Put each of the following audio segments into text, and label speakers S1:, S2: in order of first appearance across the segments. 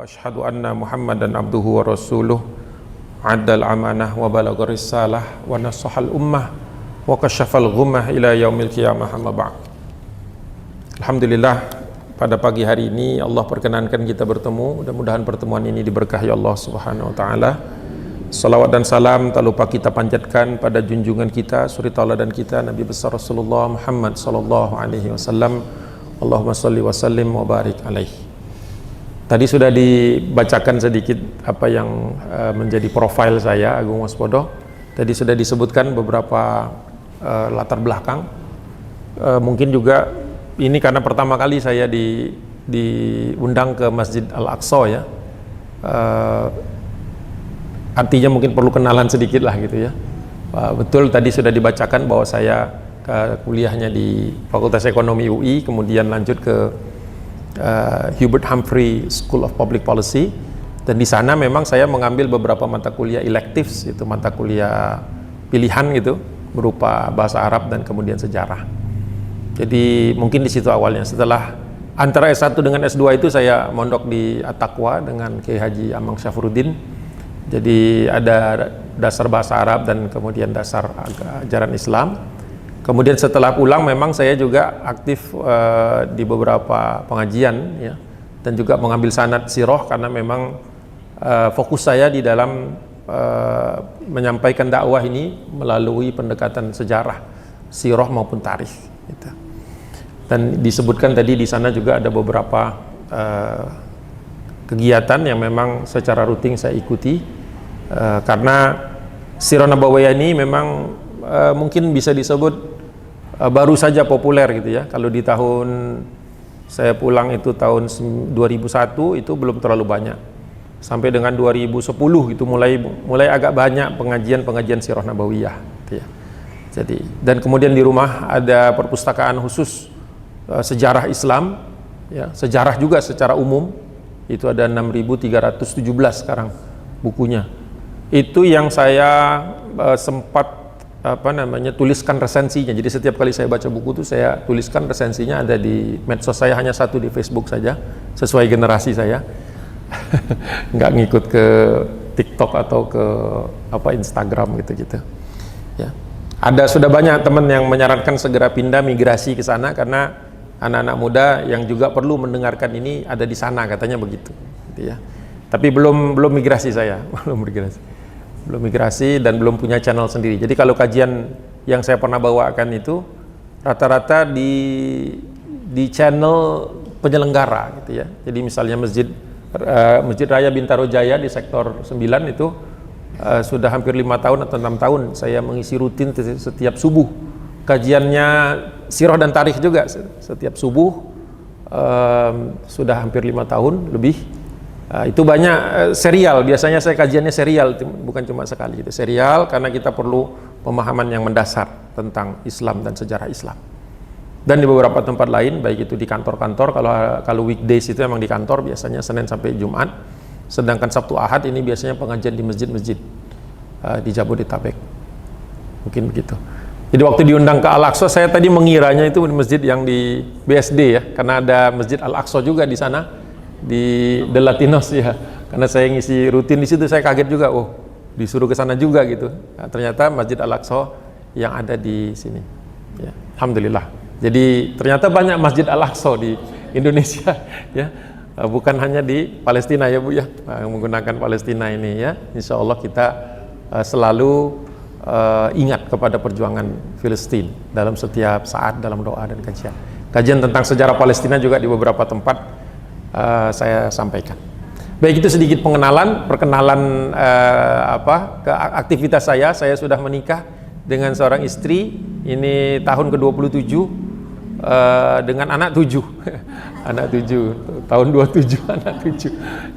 S1: Wa ashhadu anna Muhammadan abduhu wa rasuluh addal amanah wa balagha risalah wa nasahal ummah wa kasyafal ghummah ila yaumil qiyamah amma ba'd. Alhamdulillah, pada pagi hari ini Allah perkenankan kita bertemu. Mudah-mudahan pertemuan ini diberkahi Allah Subhanahu wa taala. Salawat dan salam tak lupa kita panjatkan pada junjungan kita, suri tauladan kita, Nabi besar Rasulullah Muhammad sallallahu alaihi wasallam. Allahumma shalli wa sallim wa barik alaihi. Tadi sudah dibacakan sedikit apa yang menjadi profil saya, Agung Waspodo. Tadi sudah disebutkan beberapa latar belakang. Mungkin juga ini karena pertama kali saya diundang ke Masjid Al-Aqsa ya. Artinya mungkin perlu kenalan sedikit lah gitu ya. Betul tadi sudah dibacakan bahwa saya kuliahnya di Fakultas Ekonomi UI, kemudian lanjut ke Hubert Humphrey School of Public Policy, dan di sana memang saya mengambil beberapa mata kuliah electives, itu mata kuliah pilihan gitu, berupa bahasa Arab dan kemudian sejarah. Jadi mungkin di situ awalnya. Setelah antara S1 dengan S2 itu saya mondok di At-Taqwa dengan Kiai Haji Amang Syafruddin. Jadi ada dasar bahasa Arab dan kemudian dasar ajaran Islam. Kemudian setelah pulang memang saya juga aktif di beberapa pengajian ya, dan juga mengambil sanad sirah karena memang fokus saya di dalam menyampaikan dakwah ini melalui pendekatan sejarah, sirah maupun tarikh gitu. Dan disebutkan tadi di sana juga ada beberapa kegiatan yang memang secara rutin saya ikuti karena sirah nabawiyah ini memang mungkin bisa disebut baru saja populer gitu ya. Kalau di tahun saya pulang itu tahun 2001 itu belum terlalu banyak. Sampai dengan 2010 itu mulai agak banyak pengajian sirah nabawiyah gitu ya. Jadi dan kemudian di rumah ada perpustakaan khusus sejarah Islam ya, sejarah juga secara umum. Itu ada 6.317 sekarang bukunya. Itu yang saya sempat tuliskan resensinya. Jadi setiap kali saya baca buku itu saya tuliskan resensinya, ada di medsos saya, hanya satu di Facebook saja, sesuai generasi saya. Nggak ngikut ke TikTok atau ke Instagram gitu-gitu. Ya. Sudah banyak teman yang menyarankan segera pindah migrasi ke sana karena anak-anak muda yang juga perlu mendengarkan ini ada di sana, katanya begitu. Gitu ya. Tapi belum migrasi saya, belum migrasi dan belum punya channel sendiri. Jadi kalau kajian yang saya pernah bawakan itu rata-rata di channel penyelenggara gitu ya. Jadi misalnya Masjid Raya Bintaro Jaya di sektor 9 itu sudah hampir 5 tahun atau 6 tahun saya mengisi rutin setiap subuh. Kajiannya sirah dan tarikh juga setiap subuh, sudah hampir 5 tahun lebih. Itu banyak serial, biasanya saya kajiannya serial, bukan cuma sekali gitu. Serial karena kita perlu pemahaman yang mendasar tentang Islam dan sejarah Islam. Dan di beberapa tempat lain, baik itu di kantor-kantor, kalau weekdays itu emang di kantor biasanya Senin sampai Jumat. Sedangkan Sabtu Ahad ini biasanya pengajian di masjid-masjid di Jabodetabek. Mungkin begitu. Jadi waktu diundang ke Al-Aqsa, saya tadi mengiranya itu masjid yang di BSD ya, karena ada Masjid Al-Aqsa juga di sana, di The Latinos ya, karena saya ngisi rutin di situ. Saya kaget juga, disuruh ke sana juga gitu. Nah, ternyata Masjid Al-Aqsa yang ada di sini ya. Alhamdulillah, jadi ternyata banyak Masjid Al-Aqsa di Indonesia ya, bukan hanya di Palestina ya Bu ya, menggunakan Palestina ini ya. Insya Allah kita selalu ingat kepada perjuangan Filistin dalam setiap saat dalam doa dan kajian tentang sejarah Palestina juga di beberapa tempat saya sampaikan. Baik, itu sedikit perkenalan ke aktivitas saya. Saya sudah menikah dengan seorang istri, ini tahun ke-27 dengan anak 7. Anak 7, tahun 27 anak 7.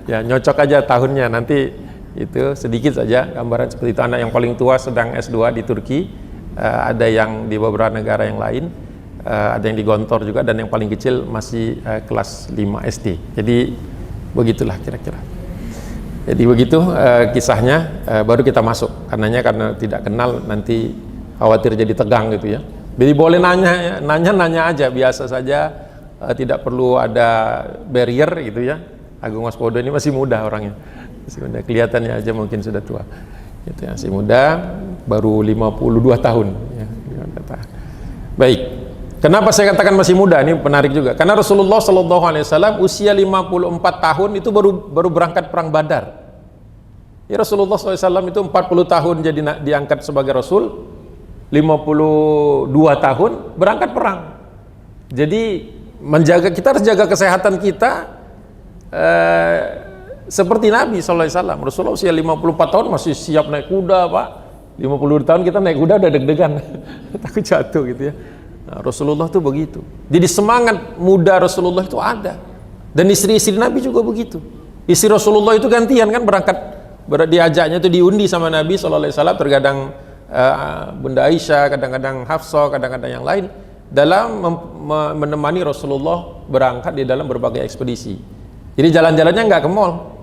S1: Ya, nyocok aja tahunnya, nanti itu sedikit saja gambaran seperti itu. Anak yang paling tua sedang S2 di Turki, ada yang di beberapa negara yang lain. Ada yang di Gontor juga, dan yang paling kecil masih kelas 5 SD. Jadi begitulah kira-kira. Jadi begitu kisahnya. Baru kita masuk, karena tidak kenal nanti khawatir jadi tegang gitu ya. Jadi boleh nanya ya, nanya aja biasa saja, tidak perlu ada barrier gitu ya. Agung Waspodo ini masih muda orangnya, masih muda, kelihatannya aja mungkin sudah tua. Itu masih muda, baru 52 tahun. Ya, baik. Kenapa saya katakan masih muda? Ini menarik juga. Karena Rasulullah SAW usia 54 tahun itu baru berangkat perang Badar. Ya, Rasulullah SAW itu 40 tahun jadi diangkat sebagai Rasul, 52 tahun berangkat perang. Jadi kita harus jaga kesehatan kita seperti Nabi SAW. Rasulullah usia 54 tahun masih siap naik kuda, Pak. 50 tahun kita naik kuda udah deg-degan takut jatuh gitu ya. Nah, Rasulullah tuh begitu. Jadi semangat muda Rasulullah itu ada. Dan istri-istri Nabi juga begitu. Istri Rasulullah itu gantian kan berangkat, diajaknya itu diundi sama Nabi SAW. Terkadang Bunda Aisyah, kadang-kadang Hafsah, kadang-kadang yang lain, dalam menemani Rasulullah berangkat di dalam berbagai ekspedisi. Jadi jalan-jalannya nggak ke mall,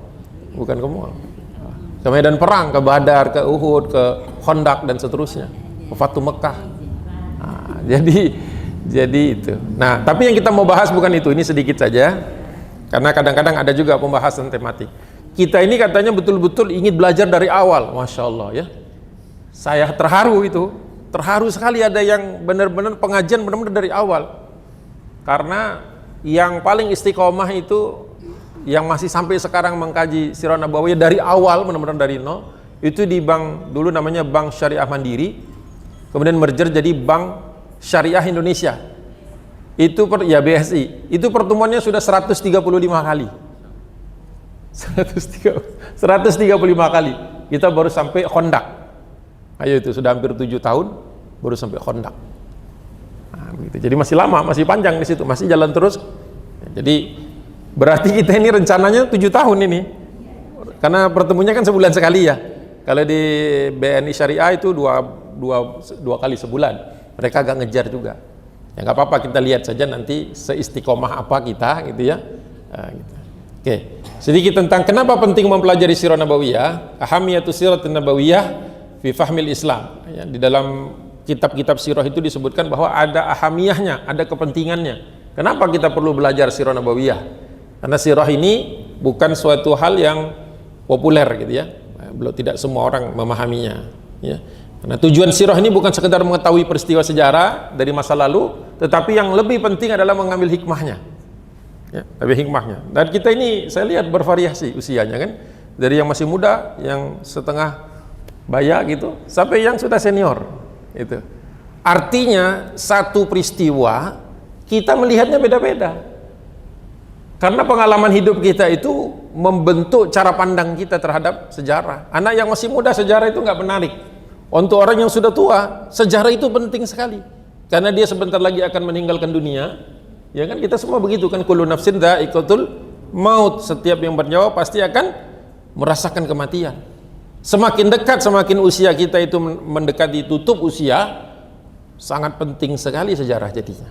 S1: bukan ke mall, ke medan perang, ke Badar, ke Uhud, ke Khandaq dan seterusnya, ke Fatu Mekah. Nah, jadi itu. Nah, tapi yang kita mau bahas bukan itu, ini sedikit saja, karena kadang-kadang ada juga pembahasan tematik. Kita ini katanya betul-betul ingin belajar dari awal, masya Allah ya. Saya terharu itu, terharu sekali ada yang benar-benar pengajian benar-benar dari awal. Karena yang paling istiqomah itu, yang masih sampai sekarang mengkaji Sirah Nabawiyah dari awal benar-benar dari nol, itu di bank dulu namanya Bank Syariah Mandiri, kemudian merger jadi Bank Syariah Indonesia. Itu ya BSI. Itu pertemuannya sudah 135 kali. 135 kali. Kita baru sampai Khandaq. Ayo itu sudah hampir 7 tahun baru sampai Khandaq. Nah, begitu. Jadi masih lama, masih panjang di situ, masih jalan terus. Jadi berarti kita ini rencananya 7 tahun ini, karena pertemuannya kan sebulan sekali ya. Kalau di BNI Syariah itu dua kali sebulan. Mereka agak ngejar juga. Ya nggak apa-apa, kita lihat saja nanti seistiqomah apa kita gitu ya. Nah, gitu. Oke, sedikit tentang kenapa penting mempelajari Sirah Nabawiyah. Ahamiyatus Sirah Nabawiyah fi fahmil Islam. Ya, di dalam kitab-kitab sirah itu disebutkan bahwa ada ahamiyahnya, ada kepentingannya. Kenapa kita perlu belajar Sirah Nabawiyah? Karena sirah ini bukan suatu hal yang populer gitu ya. Belum, tidak semua orang memahaminya ya. Karena tujuan sirah ini bukan sekedar mengetahui peristiwa sejarah dari masa lalu, tetapi yang lebih penting adalah mengambil hikmahnya ya, tapi hikmahnya. Dan kita ini saya lihat bervariasi usianya kan, dari yang masih muda, yang setengah baya gitu, sampai yang sudah senior itu. Artinya satu peristiwa kita melihatnya beda-beda. Karena pengalaman hidup kita itu membentuk cara pandang kita terhadap sejarah. Anak yang masih muda sejarah itu nggak menarik. Untuk orang yang sudah tua, sejarah itu penting sekali. Karena dia sebentar lagi akan meninggalkan dunia. Ya kan, kita semua begitu kan, kullu nafsin dha'iqatul maut. Setiap yang bernyawa pasti akan merasakan kematian. Semakin dekat, semakin usia kita itu mendekati tutup usia, sangat penting sekali sejarah jadinya.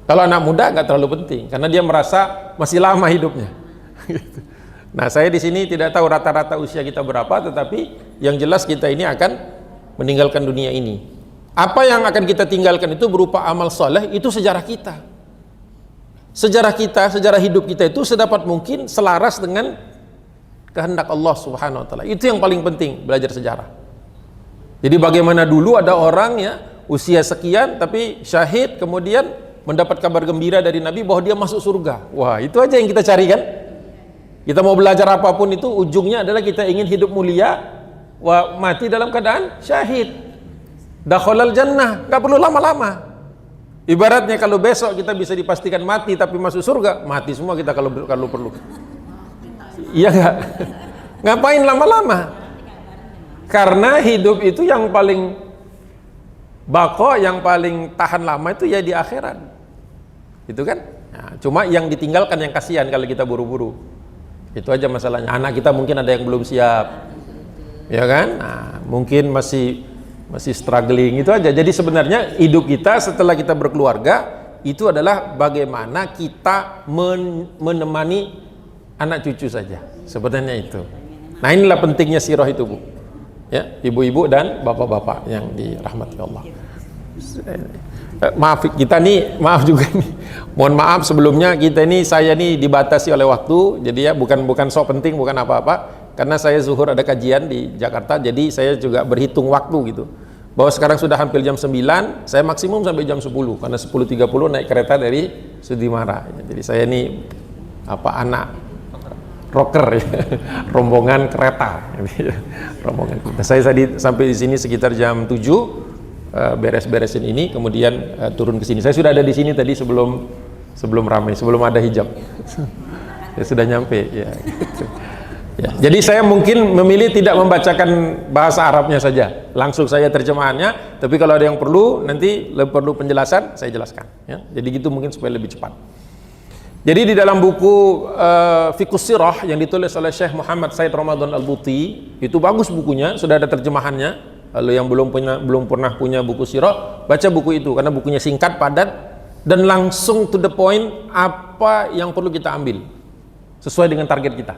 S1: Kalau anak muda nggak terlalu penting, karena dia merasa masih lama hidupnya. Nah, saya di sini tidak tahu rata-rata usia kita berapa, tetapi yang jelas kita ini akan meninggalkan dunia ini. Apa yang akan kita tinggalkan itu berupa amal soleh, itu sejarah kita. Sejarah kita, sejarah hidup kita itu sedapat mungkin selaras dengan kehendak Allah Subhanahu wa taala. Itu yang paling penting, belajar sejarah. Jadi bagaimana dulu ada orang ya usia sekian tapi syahid, kemudian mendapat kabar gembira dari Nabi bahwa dia masuk surga. Wah, itu aja yang kita cari kan. Kita mau belajar apapun itu ujungnya adalah kita ingin hidup mulia, mati dalam keadaan syahid. Dakhalal jannah, nggak perlu lama-lama. Ibaratnya kalau besok kita bisa dipastikan mati tapi masuk surga, mati semua kita kalau perlu. Iya nggak? Ngapain lama-lama? Karena hidup itu yang paling bako, yang paling tahan lama itu ya di akhirat. Itu kan? Nah, cuma yang ditinggalkan yang kasihan kalau kita buru-buru. Itu aja masalahnya. Anak kita mungkin ada yang belum siap. Ya kan? Nah, mungkin masih struggling, itu aja. Jadi sebenarnya hidup kita setelah kita berkeluarga itu adalah bagaimana kita menemani anak cucu saja. Sebenarnya itu. Nah, inilah pentingnya sirah itu, Bu. Ya, ibu-ibu dan bapak-bapak yang dirahmati Allah. Maaf kita nih, maaf juga nih. Mohon maaf sebelumnya, saya nih dibatasi oleh waktu. Jadi ya bukan sok penting, bukan apa-apa. Karena saya zuhur ada kajian di Jakarta, jadi saya juga berhitung waktu gitu. Bahwa sekarang sudah hampir jam 9, saya maksimum sampai jam 10 karena 10.30 naik kereta dari Sudimara. Jadi saya ini anak rocker ya. Rombongan kereta. Rombongan kereta. Saya tadi sampai di sini sekitar jam 7. Beres-beresin ini, kemudian turun ke sini. Saya sudah ada di sini tadi sebelum ramai, sebelum ada hijab. Ya sudah nyampe ya. Gitu. Ya, jadi saya mungkin memilih tidak membacakan bahasa Arabnya saja, langsung saya terjemahannya. Tapi kalau ada yang perlu, nanti perlu penjelasan, saya jelaskan. Ya. Jadi gitu mungkin supaya lebih cepat. Jadi di dalam buku Fiqhus Sirah yang ditulis oleh Syekh Muhammad Said Ramadan Al-Buti, itu bagus bukunya, sudah ada terjemahannya. Kalau yang belum pernah punya buku sirah, baca buku itu karena bukunya singkat, padat, dan langsung to the point apa yang perlu kita ambil sesuai dengan target kita.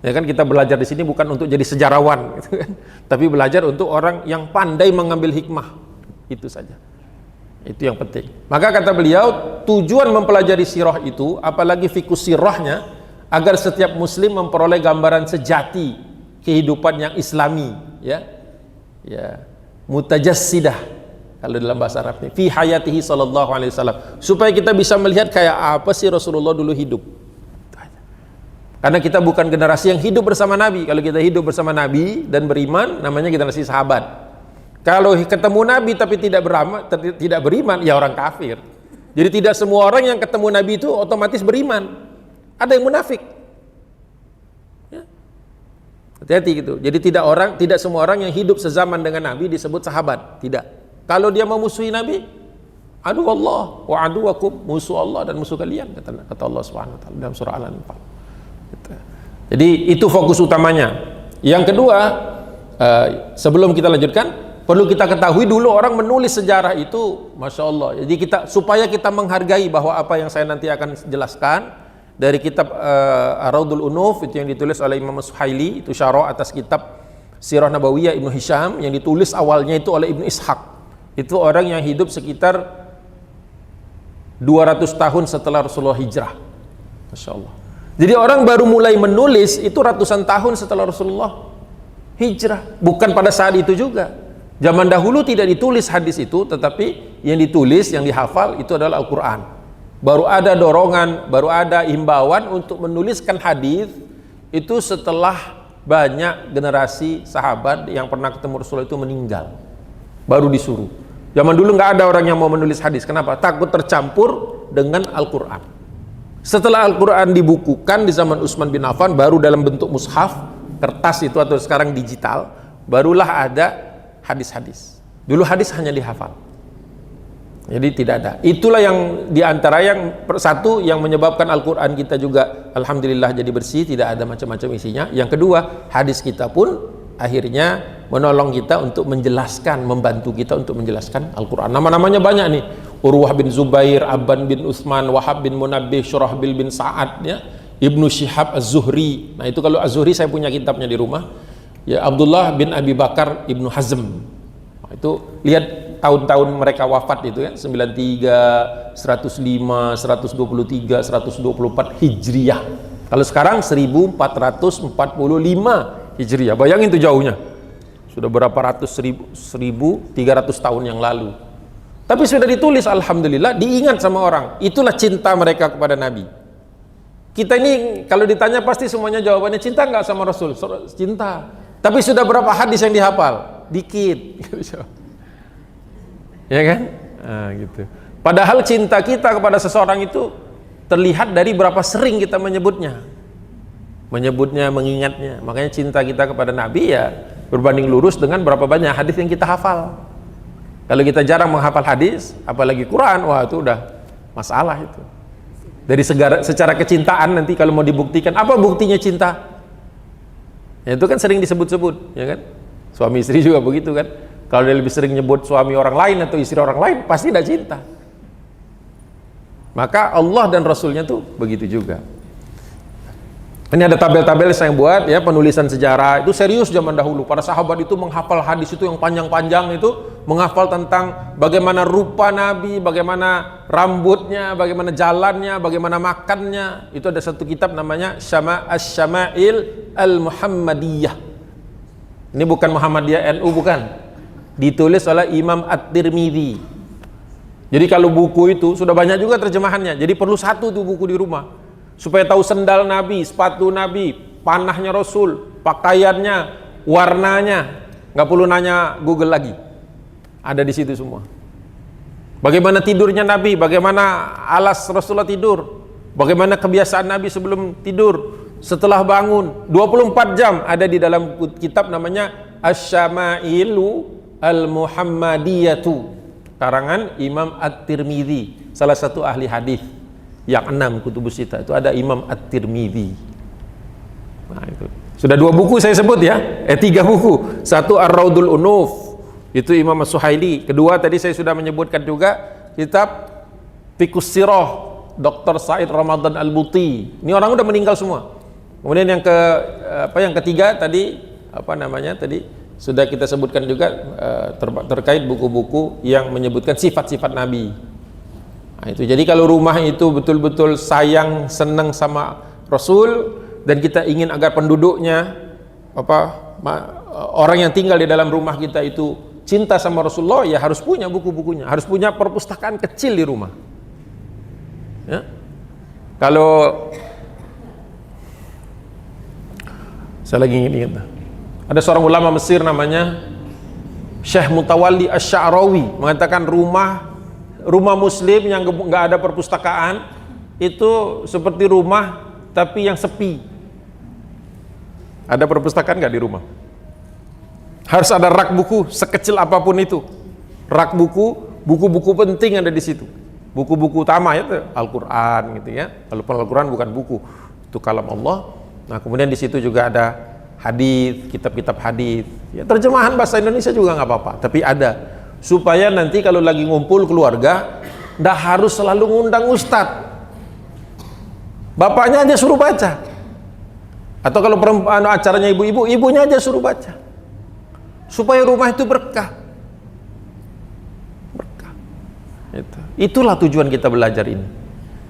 S1: Ya kan, kita belajar di sini bukan untuk jadi sejarawan, gitu kan, tapi belajar untuk orang yang pandai mengambil hikmah. Itu saja. Itu yang penting. Maka kata beliau, tujuan mempelajari sirah itu, apalagi fiqhus sirahnya, agar setiap muslim memperoleh gambaran sejati kehidupan yang islami, ya, mutajassidah kalau dalam bahasa Arab ini, fi hayatihi sallallahu alaihi wasallam, supaya kita bisa melihat kayak apa sih Rasulullah dulu hidup. Karena kita bukan generasi yang hidup bersama Nabi. Kalau kita hidup bersama Nabi dan beriman, namanya generasi sahabat. Kalau ketemu Nabi tapi tidak beriman, ya orang kafir. Jadi tidak semua orang yang ketemu Nabi itu otomatis beriman. Ada yang munafik. Hati-hati gitu. Jadi tidak semua orang yang hidup sezaman dengan Nabi disebut sahabat. Tidak. Kalau dia memusuhi Nabi, adu Allah wa aduwakum, musuh Allah dan musuh kalian, kata Allah Subhanahu wa taala dalam surah Al-Anfal. Gitu. Jadi itu fokus utamanya. Yang kedua, sebelum kita lanjutkan, perlu kita ketahui dulu orang menulis sejarah itu, masya Allah. Jadi supaya kita menghargai bahwa apa yang saya nanti akan jelaskan dari kitab Ar-Raudul Unuf, itu yang ditulis oleh Imam Suhaili, itu syarah atas kitab Sirah Nabawiyah Ibnu Hisham, yang ditulis awalnya itu oleh Ibnu Ishaq. Itu orang yang hidup sekitar 200 tahun setelah Rasulullah hijrah. Masya Allah. Jadi orang baru mulai menulis itu ratusan tahun setelah Rasulullah hijrah, bukan pada saat itu juga. Zaman dahulu tidak ditulis hadis itu, tetapi yang ditulis, yang dihafal itu adalah Al-Quran. Baru ada dorongan, baru ada himbauan untuk menuliskan hadis itu setelah banyak generasi sahabat yang pernah ketemu Rasulullah itu meninggal. Baru disuruh. Zaman dulu nggak ada orang yang mau menulis hadis. Kenapa? Takut tercampur dengan Al-Quran. Setelah Al-Quran dibukukan di zaman Utsman bin Affan, baru dalam bentuk mushaf, kertas itu atau sekarang digital, barulah ada hadis-hadis. Dulu hadis hanya dihafal. Jadi tidak ada. Itulah yang diantara yang satu yang menyebabkan Al-Quran kita juga alhamdulillah jadi bersih, tidak ada macam-macam isinya. Yang kedua, hadis kita pun akhirnya menolong kita untuk menjelaskan, membantu kita untuk menjelaskan Al-Quran. Nama-namanya banyak nih. Urwah bin Zubair, Abban bin Utsman, Wahab bin Munabbih, Syurahbil bin Sa'ad, ya, Ibnu Syihab Az-Zuhri. Nah itu kalau Az-Zuhri saya punya kitabnya di rumah. Ya, Abdullah bin Abi Bakar Ibnu Hazm. Nah, itu lihat tahun-tahun mereka wafat itu ya, 93, 105, 123, 124 Hijriyah. Kalau sekarang 1445 Hijriyah. Bayangin tuh jauhnya. Sudah berapa ratus 1300 tahun yang lalu. Tapi sudah ditulis, alhamdulillah, diingat sama orang. Itulah cinta mereka kepada Nabi. Kita ini kalau ditanya pasti semuanya jawabannya cinta nggak sama Rasul? Cinta. Tapi sudah berapa hadis yang dihafal? Dikit. Ya kan? Nah, gitu. Padahal cinta kita kepada seseorang itu terlihat dari berapa sering kita menyebutnya, mengingatnya. Makanya cinta kita kepada Nabi ya berbanding lurus dengan berapa banyak hadis yang kita hafal. Kalau kita jarang menghafal hadis, apalagi Quran, wah itu udah masalah itu. Dari secara kecintaan nanti kalau mau dibuktikan, apa buktinya cinta? Ya, itu kan sering disebut-sebut, ya kan? Suami istri juga begitu kan? Kalau dia lebih sering nyebut suami orang lain atau istri orang lain, pasti tidak cinta. Maka Allah dan Rasulnya tuh begitu juga. Ini ada tabel-tabel saya buat ya, penulisan sejarah itu serius zaman dahulu. Para sahabat itu menghafal hadis itu yang panjang-panjang itu menghafal tentang bagaimana rupa Nabi, bagaimana rambutnya, bagaimana jalannya, bagaimana makannya. Itu ada satu kitab namanya Asy-Syama'il Al-Muhammadiyah. Ini bukan Muhammadiyah NU, bukan. Ditulis oleh Imam At-Tirmidzi. Jadi kalau buku itu sudah banyak juga terjemahannya. Jadi perlu satu tuh buku di rumah supaya tahu sendal Nabi, sepatu Nabi, panahnya Rasul, pakaiannya, warnanya. Nggak perlu nanya Google lagi. Ada di situ semua. Bagaimana tidurnya Nabi, bagaimana alas Rasulullah tidur, bagaimana kebiasaan Nabi sebelum tidur, setelah bangun, 24 jam ada di dalam kitab namanya Asy-Syama'ilu Al-Muhammadiyatu, karangan Imam At-Tirmidzi, salah satu ahli hadis yang 6 kutubus sittah itu ada Imam At-Tirmidzi. Nah, itu. Sudah 2 buku saya sebut ya, 3 buku. Satu Ar-Raudul Unuf, itu Imam As-Suhaili. Kedua tadi saya sudah menyebutkan juga kitab Fiqhus Sirah, Dr. Said Ramadan Al-Buti. Ini orang udah meninggal semua. Kemudian yang yang ketiga tadi tadi sudah kita sebutkan juga terkait buku-buku yang menyebutkan sifat-sifat Nabi. Nah, itu. Jadi kalau rumah itu betul-betul sayang, senang sama Rasul, dan kita ingin agar penduduknya orang yang tinggal di dalam rumah kita itu cinta sama Rasulullah, ya harus punya buku-bukunya, harus punya perpustakaan kecil di rumah ya. Kalau saya lagi ingat ada seorang ulama Mesir namanya Syekh Mutawalli Asy-Sya'rawi mengatakan rumah muslim yang nggak ada perpustakaan itu seperti rumah tapi yang sepi. Ada perpustakaan nggak di rumah? Harus ada rak buku sekecil apapun itu. Rak buku-buku penting ada di situ. Buku-buku utama itu Al-Qur'an gitu ya. Walaupun Al-Qur'an bukan buku, itu kalam Allah. Nah, kemudian di situ juga ada hadis, kitab-kitab hadis. Ya, terjemahan bahasa Indonesia juga nggak apa-apa, tapi ada supaya nanti kalau lagi ngumpul keluarga nggak harus selalu ngundang ustadz. Bapaknya aja suruh baca. Atau kalau acaranya ibu-ibu, ibunya aja suruh baca. Supaya rumah itu berkah. Berkah. Itulah tujuan kita belajar ini.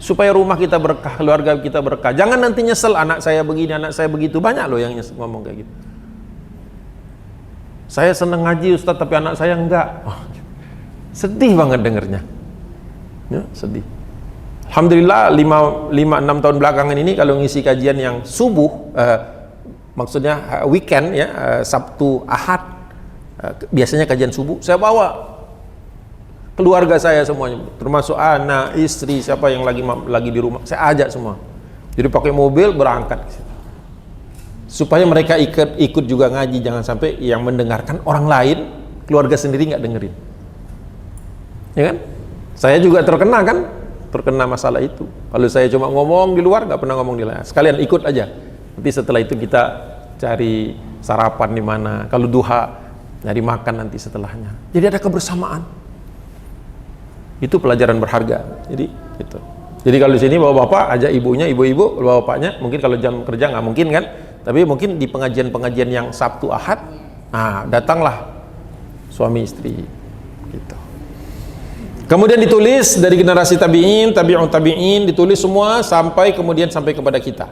S1: Supaya rumah kita berkah, keluarga kita berkah. Jangan nanti nyesel, anak saya begini, anak saya begitu. Banyak loh yang ngomong kayak gitu. Saya seneng ngaji Ustadz, tapi anak saya enggak. Oh, sedih banget dengernya. Ya, sedih. Alhamdulillah 5-6 tahun belakangan ini kalau ngisi kajian yang subuh, maksudnya weekend ya, Sabtu Ahad, biasanya kajian subuh, saya bawa keluarga saya semuanya, termasuk anak, istri, siapa yang lagi di rumah, saya ajak semua. Jadi pakai mobil berangkat supaya mereka ikut juga ngaji. Jangan sampai yang mendengarkan orang lain, keluarga sendiri nggak dengerin, ya kan? Saya juga terkena masalah itu. Kalau saya cuma ngomong di luar, nggak pernah ngomong di luar. Sekalian ikut aja. Nanti setelah itu kita cari sarapan di mana. Kalau duha, nyari makan nanti setelahnya. Jadi ada kebersamaan. Itu pelajaran berharga. Jadi gitu. Jadi kalau di sini bapak-bapak ajak ibunya, ibu-ibu bawa bapaknya. Mungkin kalau jam kerja nggak mungkin kan. Tapi mungkin di pengajian-pengajian yang Sabtu Ahad, nah datanglah suami istri. Gitu. Kemudian ditulis dari generasi tabi'in, tabi'in, ditulis semua sampai kepada kita.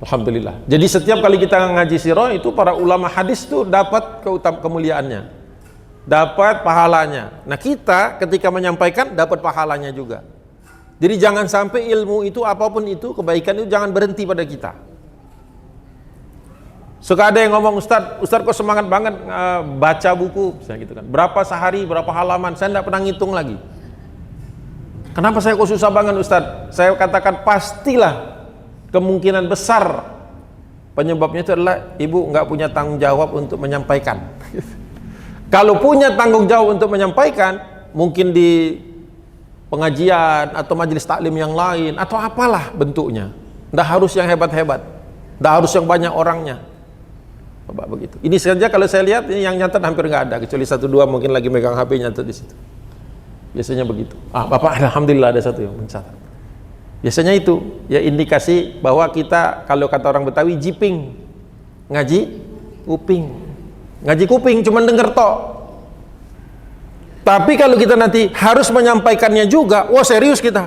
S1: Alhamdulillah. Jadi setiap kali kita ngaji sirah itu para ulama hadis itu dapat kemuliaannya, dapat pahalanya. Nah, kita ketika menyampaikan dapat pahalanya juga. Jadi jangan sampai ilmu itu apapun itu, kebaikan itu jangan berhenti pada kita. Suka ada yang ngomong, Ustadz kok semangat banget baca buku, misalnya gitu kan. Berapa sehari, berapa halaman, saya tidak pernah ngitung lagi. Kenapa saya kok susah banget Ustadz? Saya katakan pastilah kemungkinan besar penyebabnya itu adalah ibu nggak punya tanggung jawab untuk menyampaikan. Kalau punya tanggung jawab untuk menyampaikan, mungkin di pengajian atau majelis taklim yang lain atau apalah bentuknya. Nggak harus yang hebat-hebat, nggak harus yang banyak orangnya. Coba begitu. Ini saja kalau saya lihat ini yang nyatet hampir nggak ada, kecuali 1-2 mungkin lagi megang HP nyatet di situ. Biasanya begitu. Bapak alhamdulillah ada satu yang mencatat. Biasanya itu ya indikasi bahwa kita kalau kata orang Betawi jiping, ngaji kuping. Ngaji kuping cuman denger tok. Tapi kalau kita nanti harus menyampaikannya juga, wah serius kita.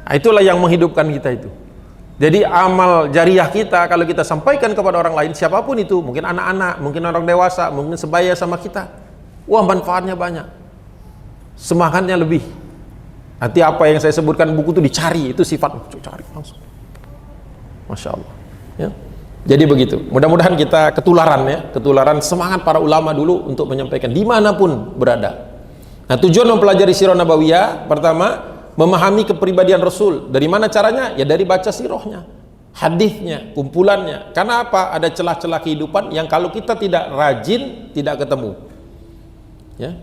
S1: Nah, itulah yang menghidupkan kita itu. Jadi amal jariah kita kalau kita sampaikan kepada orang lain, siapapun itu, mungkin anak-anak, mungkin orang dewasa, mungkin sebaya sama kita, wah manfaatnya banyak, semangatnya lebih. Nanti apa yang saya sebutkan buku itu dicari, itu sifat cari langsung. Masya Allah. Ya. Jadi begitu. Mudah-mudahan kita ketularan ya, ketularan semangat para ulama dulu untuk menyampaikan dimanapun berada. Nah, tujuan mempelajari sirah nabawiyah pertama, memahami kepribadian Rasul. Dari mana caranya? Ya dari baca sirahnya, hadisnya, kumpulannya. Karena apa? Ada celah-celah kehidupan yang kalau kita tidak rajin tidak ketemu. Ya.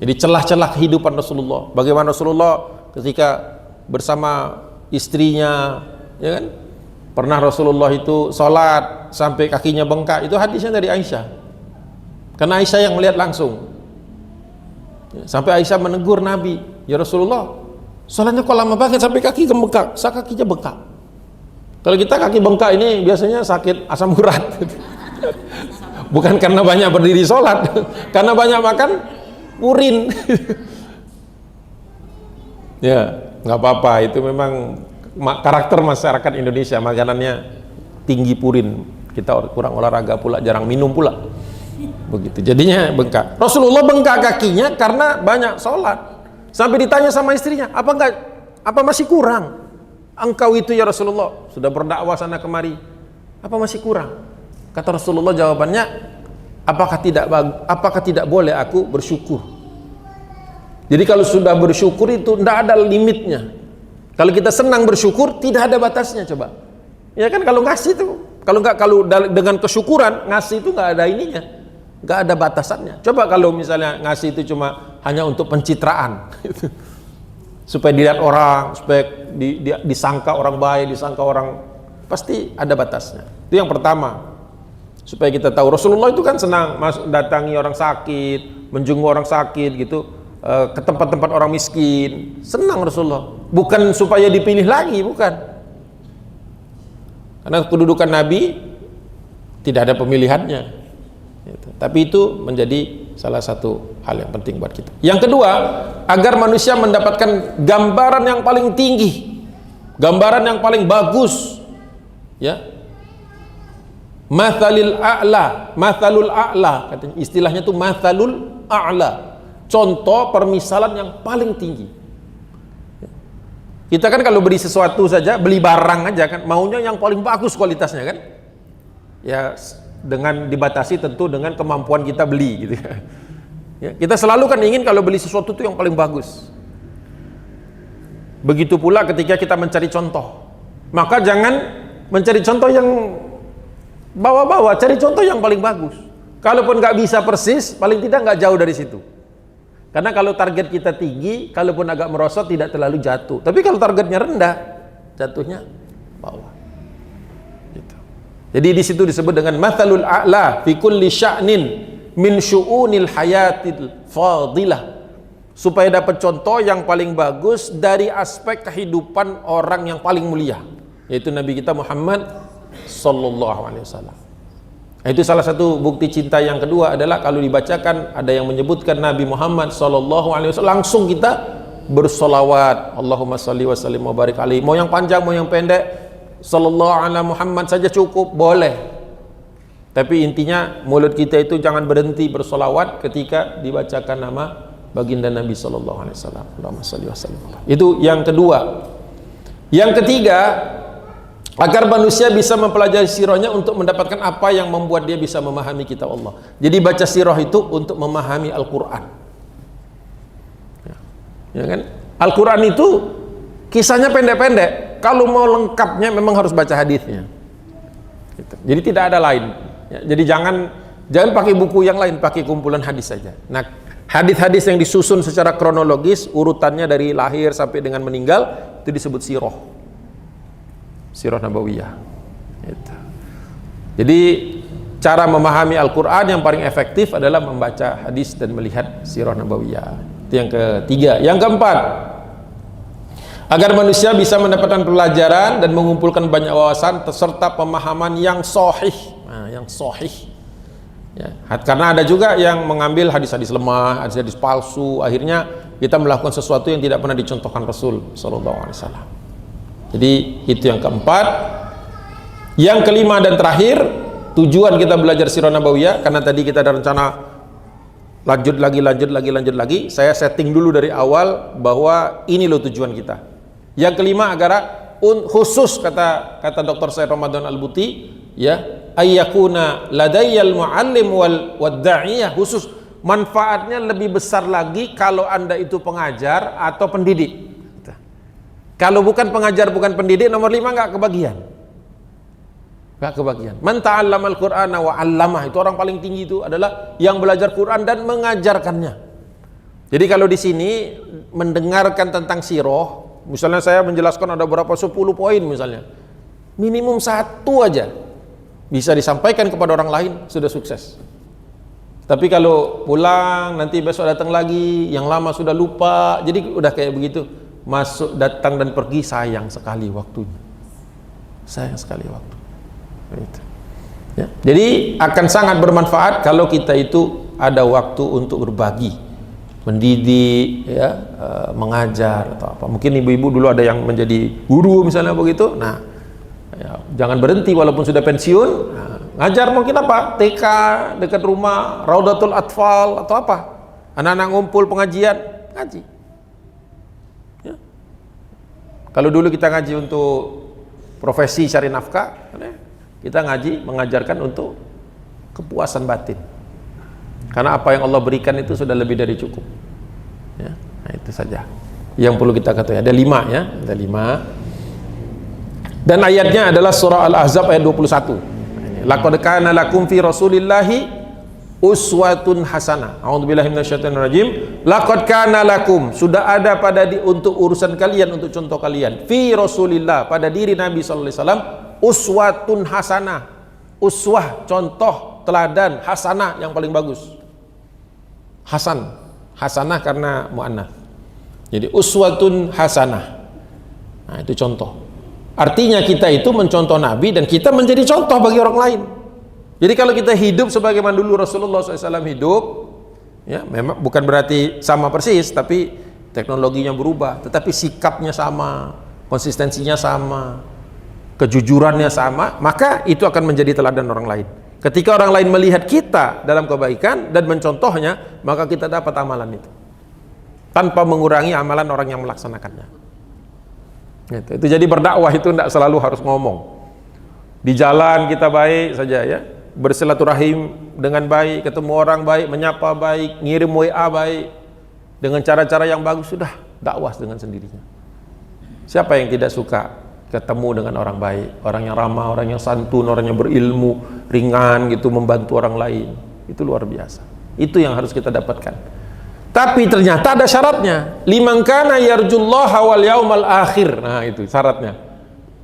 S1: Jadi celah-celah kehidupan Rasulullah. Bagaimana Rasulullah ketika bersama istrinya, ya kan? Pernah Rasulullah itu sholat sampai kakinya bengkak. Itu hadisnya dari Aisyah. Karena Aisyah yang melihat langsung. Sampai Aisyah menegur Nabi, ya Rasulullah, sholatnya kok lama banget sampai kaki bengkak, kakinya bengkak. Kalau kita kaki bengkak ini biasanya sakit asam urat. Bukan karena banyak berdiri sholat, karena banyak makan urin. Ya, nggak apa-apa, itu memang karakter masyarakat Indonesia, makanannya tinggi purin. Kita kurang olahraga pula, jarang minum pula. Begitu, jadinya bengkak. Rasulullah bengkak kakinya karena banyak sholat. Sampai ditanya sama istrinya, apa masih kurang? Engkau itu ya Rasulullah, sudah berdakwah sana kemari, apa masih kurang? Kata Rasulullah jawabannya, apakah tidak boleh aku bersyukur? Jadi kalau sudah bersyukur itu tidak ada limitnya. Kalau kita senang bersyukur tidak ada batasnya. Coba, ya kan, kalau ngasih itu, kalau dengan kesyukuran ngasih itu nggak ada ininya, nggak ada batasannya. Coba kalau misalnya ngasih itu cuma hanya untuk pencitraan, supaya dilihat orang, supaya disangka orang baik, disangka orang, pasti ada batasnya. Itu yang pertama, supaya kita tahu. Rasulullah itu kan senang datangi orang sakit, menjenguk orang sakit gitu, ke tempat-tempat orang miskin, senang Rasulullah. Bukan supaya dipilih lagi, bukan, karena kedudukan Nabi tidak ada pemilihannya gitu. Tapi itu menjadi salah satu hal yang penting buat kita. Yang kedua, agar manusia mendapatkan gambaran yang paling tinggi, gambaran yang paling bagus, ya, mathalul a'la, katanya, istilahnya itu mathalul a'la, contoh permisalan yang paling tinggi. Kita kan kalau beli sesuatu saja, beli barang aja kan, maunya yang paling bagus kualitasnya kan, ya, dengan dibatasi tentu dengan kemampuan kita beli gitu ya. Kita selalu kan ingin kalau beli sesuatu itu yang paling bagus. Begitu pula ketika kita mencari contoh, maka jangan mencari contoh yang bawa-bawa, cari contoh yang paling bagus. Kalaupun nggak bisa persis, paling tidak nggak jauh dari situ. Karena kalau target kita tinggi, kalaupun agak merosot tidak terlalu jatuh. Tapi kalau targetnya rendah, jatuhnya bawah. Gitu. Jadi di situ disebut dengan mathalul a'la fi kulli sya'nin min syu'unil hayatil fadilah. Supaya dapat contoh yang paling bagus dari aspek kehidupan orang yang paling mulia, yaitu Nabi kita Muhammad sallallahu alaihi wasallam. Itu salah satu bukti cinta yang kedua adalah kalau dibacakan ada yang menyebutkan Nabi Muhammad sallallahu alaihi wasallam, langsung kita bersolawat, Allahumma sholli wa sallim wa barik alaihi. Mau yang panjang mau yang pendek, sallallahu ala Muhammad saja cukup, boleh. Tapi intinya mulut kita itu jangan berhenti bersolawat ketika dibacakan nama baginda Nabi sallallahu alaihi wasallam, Allahumma sholli wa sallim. Itu yang kedua. Yang ketiga, agar manusia bisa mempelajari sirahnya untuk mendapatkan apa yang membuat dia bisa memahami kitab Allah. Jadi baca sirah itu untuk memahami Al-Quran, ya kan? Al-Quran itu kisahnya pendek-pendek. Kalau mau lengkapnya memang harus baca hadisnya gitu. Jadi tidak ada lain ya. Jadi jangan pakai buku yang lain, pakai kumpulan hadis saja. Nah, hadis-hadis yang disusun secara kronologis, urutannya dari lahir sampai dengan meninggal, itu disebut sirah nabawiyah gitu. Jadi cara memahami Al-Quran yang paling efektif adalah membaca hadis dan melihat sirah nabawiyah. Itu yang ketiga. Yang keempat, agar manusia bisa mendapatkan pelajaran dan mengumpulkan banyak wawasan serta pemahaman yang sahih. Nah, yang sahih Ya, karena ada juga yang mengambil hadis-hadis lemah, hadis-hadis palsu, akhirnya kita melakukan sesuatu yang tidak pernah dicontohkan Rasul Sallallahu Alaihi Wasallam. Jadi itu yang keempat. Yang kelima dan terakhir, tujuan kita belajar sirah nabawiyah, karena tadi kita ada rencana lanjut lagi. Saya setting dulu dari awal bahwa ini loh tujuan kita. Yang kelima agar khusus kata Dr. Said Ramadan Al-Buti, ya, ayyakuna ladayyal muallim wal da'iyah, khusus manfaatnya lebih besar lagi kalau Anda itu pengajar atau pendidik. Kalau bukan pengajar, bukan pendidik, nomor 5 nggak kebagian. Man ta'allamal Qur'ana wa 'allamah, itu orang paling tinggi itu adalah yang belajar Quran dan mengajarkannya. Jadi kalau di sini mendengarkan tentang sirah, misalnya saya menjelaskan ada berapa 10 poin misalnya, minimum 1 aja bisa disampaikan kepada orang lain, sudah sukses. Tapi kalau pulang nanti besok datang lagi, yang lama sudah lupa, jadi udah kayak begitu, masuk datang dan pergi, sayang sekali waktunya, sayang sekali waktu itu. Ya. Jadi akan sangat bermanfaat kalau kita itu ada waktu untuk berbagi, mendidik, ya, mengajar atau apa. Mungkin ibu-ibu dulu ada yang menjadi guru misalnya begitu. Nah, ya, jangan berhenti walaupun sudah pensiun. Nah, ngajar mungkin apa? TK dekat rumah, Raudatul Atfal atau apa? Anak-anak ngumpul pengajian, ngaji. Ya. Kalau dulu kita ngaji untuk profesi cari nafkah, kita ngaji mengajarkan untuk kepuasan batin. Karena apa yang Allah berikan itu sudah lebih dari cukup. Ya, nah itu saja yang perlu kita ketahui. Ada 5 ya, ada 5. Dan ayatnya adalah surah Al-Ahzab ayat 21. Laqad kana lakum fi Rasulillahi uswatun hasanah. A'udzubillahi minasyaitonir rajim. Laqad kana lakum, sudah ada untuk urusan kalian, untuk contoh kalian, fi Rasulillah, pada diri Nabi sallallahu alaihi wasallam, uswatun hasanah. Uswah, contoh, teladan, hasanah yang paling bagus. Hasanah karena muannats. Jadi uswatun hasanah. Nah, itu contoh. Artinya kita itu mencontoh Nabi dan kita menjadi contoh bagi orang lain. Jadi kalau kita hidup sebagaimana dulu Rasulullah SAW hidup, ya, memang bukan berarti sama persis, tapi teknologinya berubah, tetapi sikapnya sama, konsistensinya sama, kejujurannya sama, maka itu akan menjadi teladan orang lain. Ketika orang lain melihat kita dalam kebaikan dan mencontohnya, maka kita dapat amalan itu tanpa mengurangi amalan orang yang melaksanakannya. Itu jadi berdakwah itu tidak selalu harus ngomong. Di jalan kita baik saja, ya, bersilaturahim dengan baik, ketemu orang baik, menyapa baik, ngirim WA baik, dengan cara-cara yang bagus, sudah dakwah dengan sendirinya. Siapa yang tidak suka ketemu dengan orang baik, orang yang ramah, orang yang santun, orang yang berilmu, ringan gitu, membantu orang lain? Itu luar biasa. Itu yang harus kita dapatkan. Tapi ternyata ada syaratnya. Liman kana yarjullaha wal yaumal akhir. Nah, itu syaratnya.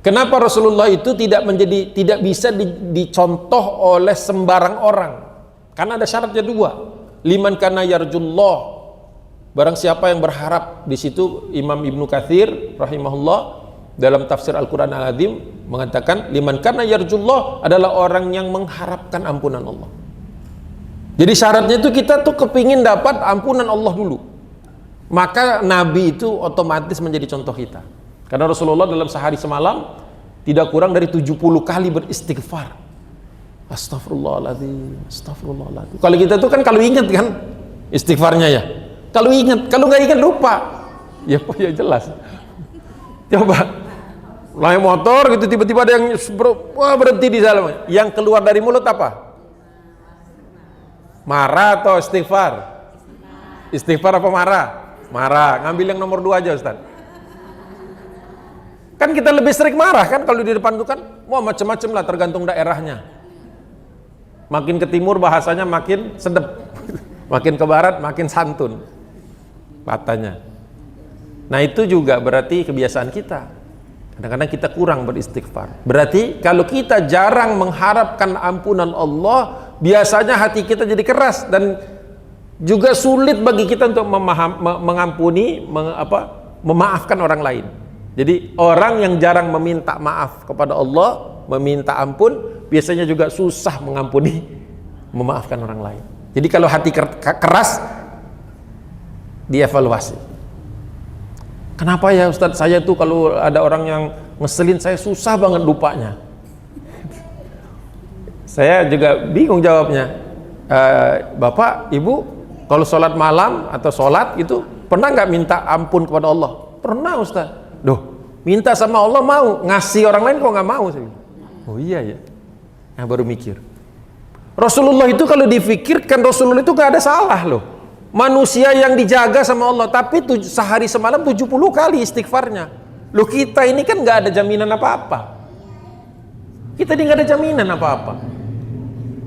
S1: Kenapa Rasulullah itu tidak bisa dicontoh oleh sembarang orang? Karena ada syaratnya 2. Liman kana yarjullah, barang siapa yang berharap. Di situ Imam Ibnu Katsir rahimahullah dalam tafsir Al-Quran Al-Azim mengatakan liman kana yarjullah adalah orang yang mengharapkan ampunan Allah. Jadi syaratnya itu kita tuh kepingin dapat ampunan Allah dulu, maka Nabi itu otomatis menjadi contoh kita. Karena Rasulullah dalam sehari semalam tidak kurang dari 70 kali beristighfar. Astagfirullahaladzim, astagfirullahaladzim. Kalau kita tuh kan kalau ingat kan istighfarnya, ya, kalau ingat, kalau nggak ingat lupa. Ya jelas. Coba naik motor gitu, tiba-tiba ada yang berhenti di dalam, yang keluar dari mulut apa? Marah atau istighfar? Istighfar apa marah? Marah. Ngambil yang nomor 2 aja, Ustaz. Kan kita lebih sering marah kan kalau di depan itu kan, wah macam-macam lah tergantung daerahnya. Makin ke timur bahasanya makin sedep, makin ke barat makin santun katanya. Nah itu juga berarti kebiasaan kita. Kadang-kadang kita kurang beristighfar. Berarti kalau kita jarang mengharapkan ampunan Allah, biasanya hati kita jadi keras dan juga sulit bagi kita untuk mengampuni, memaafkan orang lain. Jadi orang yang jarang meminta maaf kepada Allah, meminta ampun, biasanya juga susah mengampuni memaafkan orang lain. Jadi kalau hati keras, dievaluasi. Kenapa ya Ustadz, saya tuh kalau ada orang yang ngeselin saya susah banget lupanya. Saya juga bingung jawabnya. Bapak, Ibu, kalau sholat malam atau sholat itu pernah nggak minta ampun kepada Allah? Pernah Ustadz. Duh, minta sama Allah mau, ngasih orang lain kok nggak mau? Oh iya ya. Nah, baru mikir. Rasulullah itu kalau difikirkan, Rasulullah itu nggak ada salah loh. Manusia yang dijaga sama Allah, tapi sehari semalam 70 kali istighfarnya. Loh, kita ini kan nggak ada jaminan apa-apa. Kita ini nggak ada jaminan apa-apa.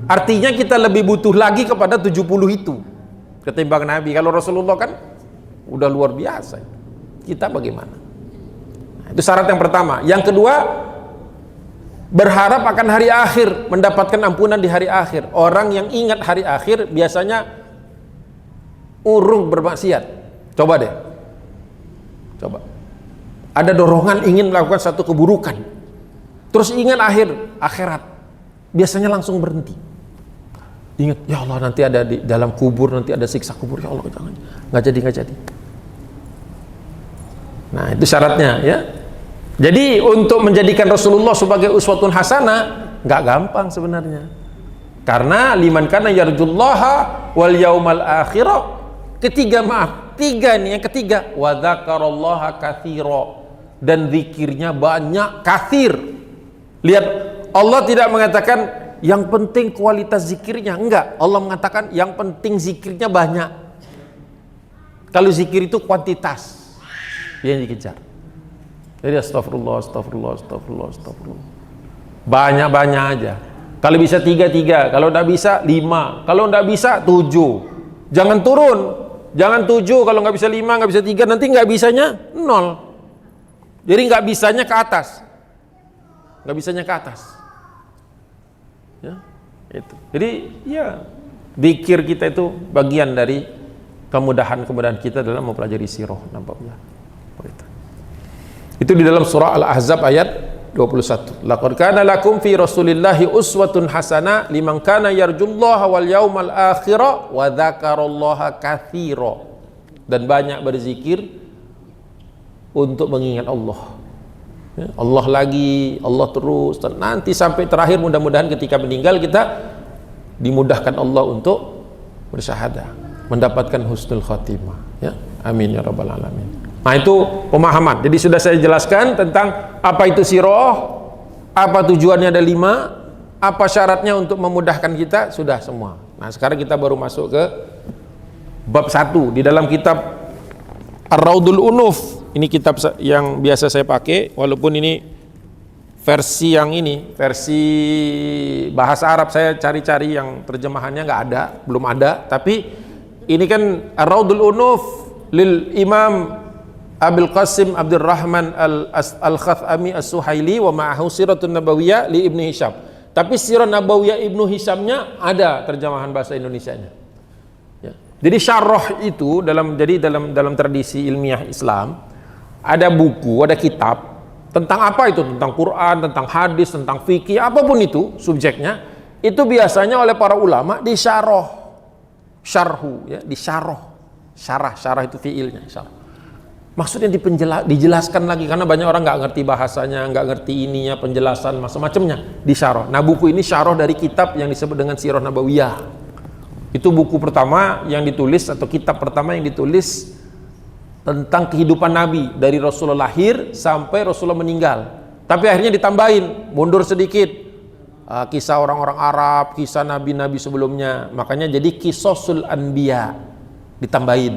S1: Artinya kita lebih butuh lagi kepada 70 itu ketimbang Nabi. Kalau Rasulullah kan udah luar biasa. Kita bagaimana? Nah, itu syarat yang pertama. Yang kedua, berharap akan hari akhir, mendapatkan ampunan di hari akhir. Orang yang ingat hari akhir biasanya urung bermaksiat. Coba deh. Coba. Ada dorongan ingin melakukan satu keburukan. Terus ingat akhirat. Biasanya langsung berhenti. Ingat, ya Allah nanti ada di dalam kubur, nanti ada siksa kubur. Ya Allah jangan. Nggak jadi. Nah, itu syaratnya ya. Jadi untuk menjadikan Rasulullah sebagai uswatun hasanah nggak gampang sebenarnya. Karena liman kana yarjullaha wal yaumal akhirah. Tiga nih yang ketiga, wa dzakarallaha katsira, dan zikirnya banyak, katsir. Lihat, Allah tidak mengatakan yang penting kualitas zikirnya, enggak. Allah mengatakan yang penting zikirnya banyak. Kalau zikir itu kuantitas yang dikejar. Jadi astagfirullah. Banyak-banyak aja. Kalau bisa 3, kalau enggak bisa 5, kalau enggak bisa 7. Jangan turun. Jangan 7, kalau nggak bisa 5, nggak bisa 3, nanti nggak bisanya 0. Jadi nggak bisanya ke atas. Nggak bisanya ke atas. Ya, itu. Jadi ya, zikir kita itu bagian dari kemudahan kita dalam mempelajari sirah nampaknya. Itu di dalam surah Al-Ahzab ayat 21. Laqad kana lakum fi Rasulillahi uswatun hasanah liman kana yarjullaha wal yaumal akhirah wa dzakarallaha katsira. Dan banyak berzikir untuk mengingat Allah. Ya, Allah lagi, Allah terus, dan nanti sampai terakhir mudah-mudahan ketika meninggal kita dimudahkan Allah untuk bersyahadah, mendapatkan husnul khatimah. Ya, amin ya rabbal alamin. Nah, itu pemahaman. Jadi sudah saya jelaskan tentang apa itu sirah, apa tujuannya, ada 5, apa syaratnya untuk memudahkan kita, sudah semua. Nah, sekarang kita baru masuk ke bab 1 di dalam kitab Ar-Raudul Unuf. Ini kitab yang biasa saya pakai, walaupun ini versi yang ini, versi bahasa Arab, saya cari-cari yang terjemahannya nggak ada, belum ada. Tapi ini kan Ar-Raudul Unuf lil Imam Abul Qasim Abdurrahman Al-Khathami As-Suhaili wa ma'ahu siratun nabawiyah li Ibnu Hisham. Tapi sirah nabawiyah Ibnu Hishamnya ada terjemahan bahasa Indonesianya. Ya. Jadi syarah itu dalam tradisi ilmiah Islam ada buku, ada kitab tentang apa itu? Tentang Quran, tentang hadis, tentang fikih, apapun itu subjeknya, itu biasanya oleh para ulama disyarah. Syarhu ya, disyarah. Syarah itu fiilnya, syarah. Maksudnya dijelaskan lagi, karena banyak orang nggak ngerti bahasanya, nggak ngerti ininya, penjelasan macam-macamnya, disyarah. Nah, buku ini syarah dari kitab yang disebut dengan Sirah Nabawiyah. Itu buku pertama yang ditulis, atau kitab pertama yang ditulis tentang kehidupan Nabi dari Rasulullah lahir sampai Rasulullah meninggal. Tapi akhirnya ditambahin, mundur sedikit, kisah orang-orang Arab, kisah nabi-nabi sebelumnya. Makanya jadi Qisasul Anbiya ditambahin.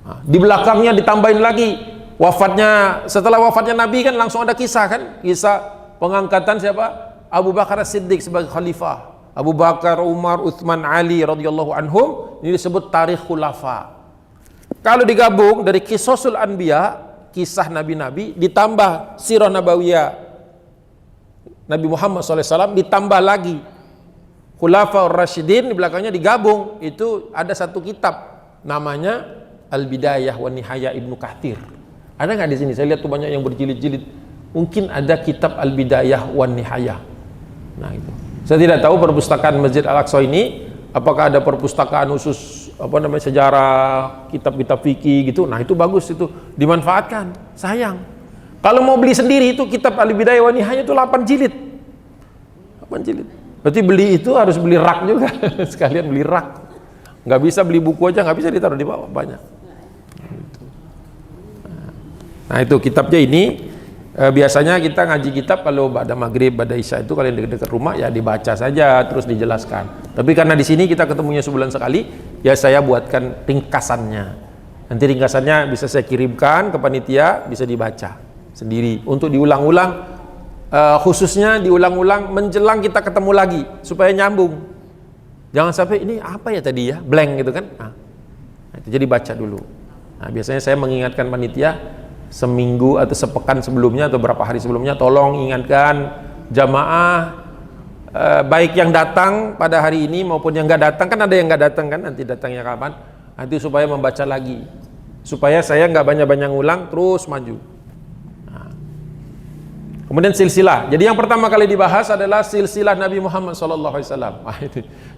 S1: Nah, di belakangnya ditambahin lagi setelah wafatnya Nabi kan langsung ada kisah kan, kisah pengangkatan siapa? Abu Bakar As-Siddiq sebagai khalifah, Abu Bakar, Umar, Utsman, Ali radhiyallahu anhum. Ini disebut tarikh khulafa. Kalau digabung dari Qisasul Anbiya, kisah nabi-nabi, ditambah sirah nabawiyah Nabi Muhammad SAW, ditambah lagi Khulafa Ar-Rasyidin, di belakangnya digabung, itu ada satu kitab namanya Al-Bidayah wa Nihayah Ibnu Katsir. Ada nggak di sini? Saya lihat tuh banyak yang berjilid-jilid. Mungkin ada kitab Al-Bidayah wa Nihayah. Nah, itu. Saya tidak tahu perpustakaan Masjid Al-Aqsa ini apakah ada perpustakaan khusus sejarah, kitab-kitab fikih gitu. Nah, itu bagus, itu dimanfaatkan. Sayang. Kalau mau beli sendiri itu kitab Al-Bidayah wa Nihayah itu 8 jilid. 8 jilid. Berarti beli itu harus beli rak juga. Sekalian beli rak. Nggak bisa beli buku aja, nggak bisa ditaruh di bawah, banyak. Nah, itu kitabnya ini. Biasanya kita ngaji kitab kalau pada maghrib, pada isya itu kalau yang dekat rumah ya dibaca saja terus dijelaskan. Tapi karena di sini kita ketemunya sebulan sekali, ya saya buatkan ringkasannya. Nanti ringkasannya bisa saya kirimkan ke panitia, bisa dibaca sendiri untuk diulang-ulang, khususnya diulang-ulang menjelang kita ketemu lagi supaya nyambung. Jangan sampai ini apa ya tadi ya, blank gitu kan. Nah, itu jadi baca dulu. Nah, biasanya saya mengingatkan panitia seminggu atau sepekan sebelumnya atau berapa hari sebelumnya, tolong ingatkan jamaah, baik yang datang pada hari ini maupun yang nggak datang, kan ada yang nggak datang kan, nanti datangnya kapan, nanti supaya membaca lagi, supaya saya nggak banyak-banyak ngulang, terus maju. Nah. Kemudian silsilah, jadi yang pertama kali dibahas adalah silsilah Nabi Muhammad SAW.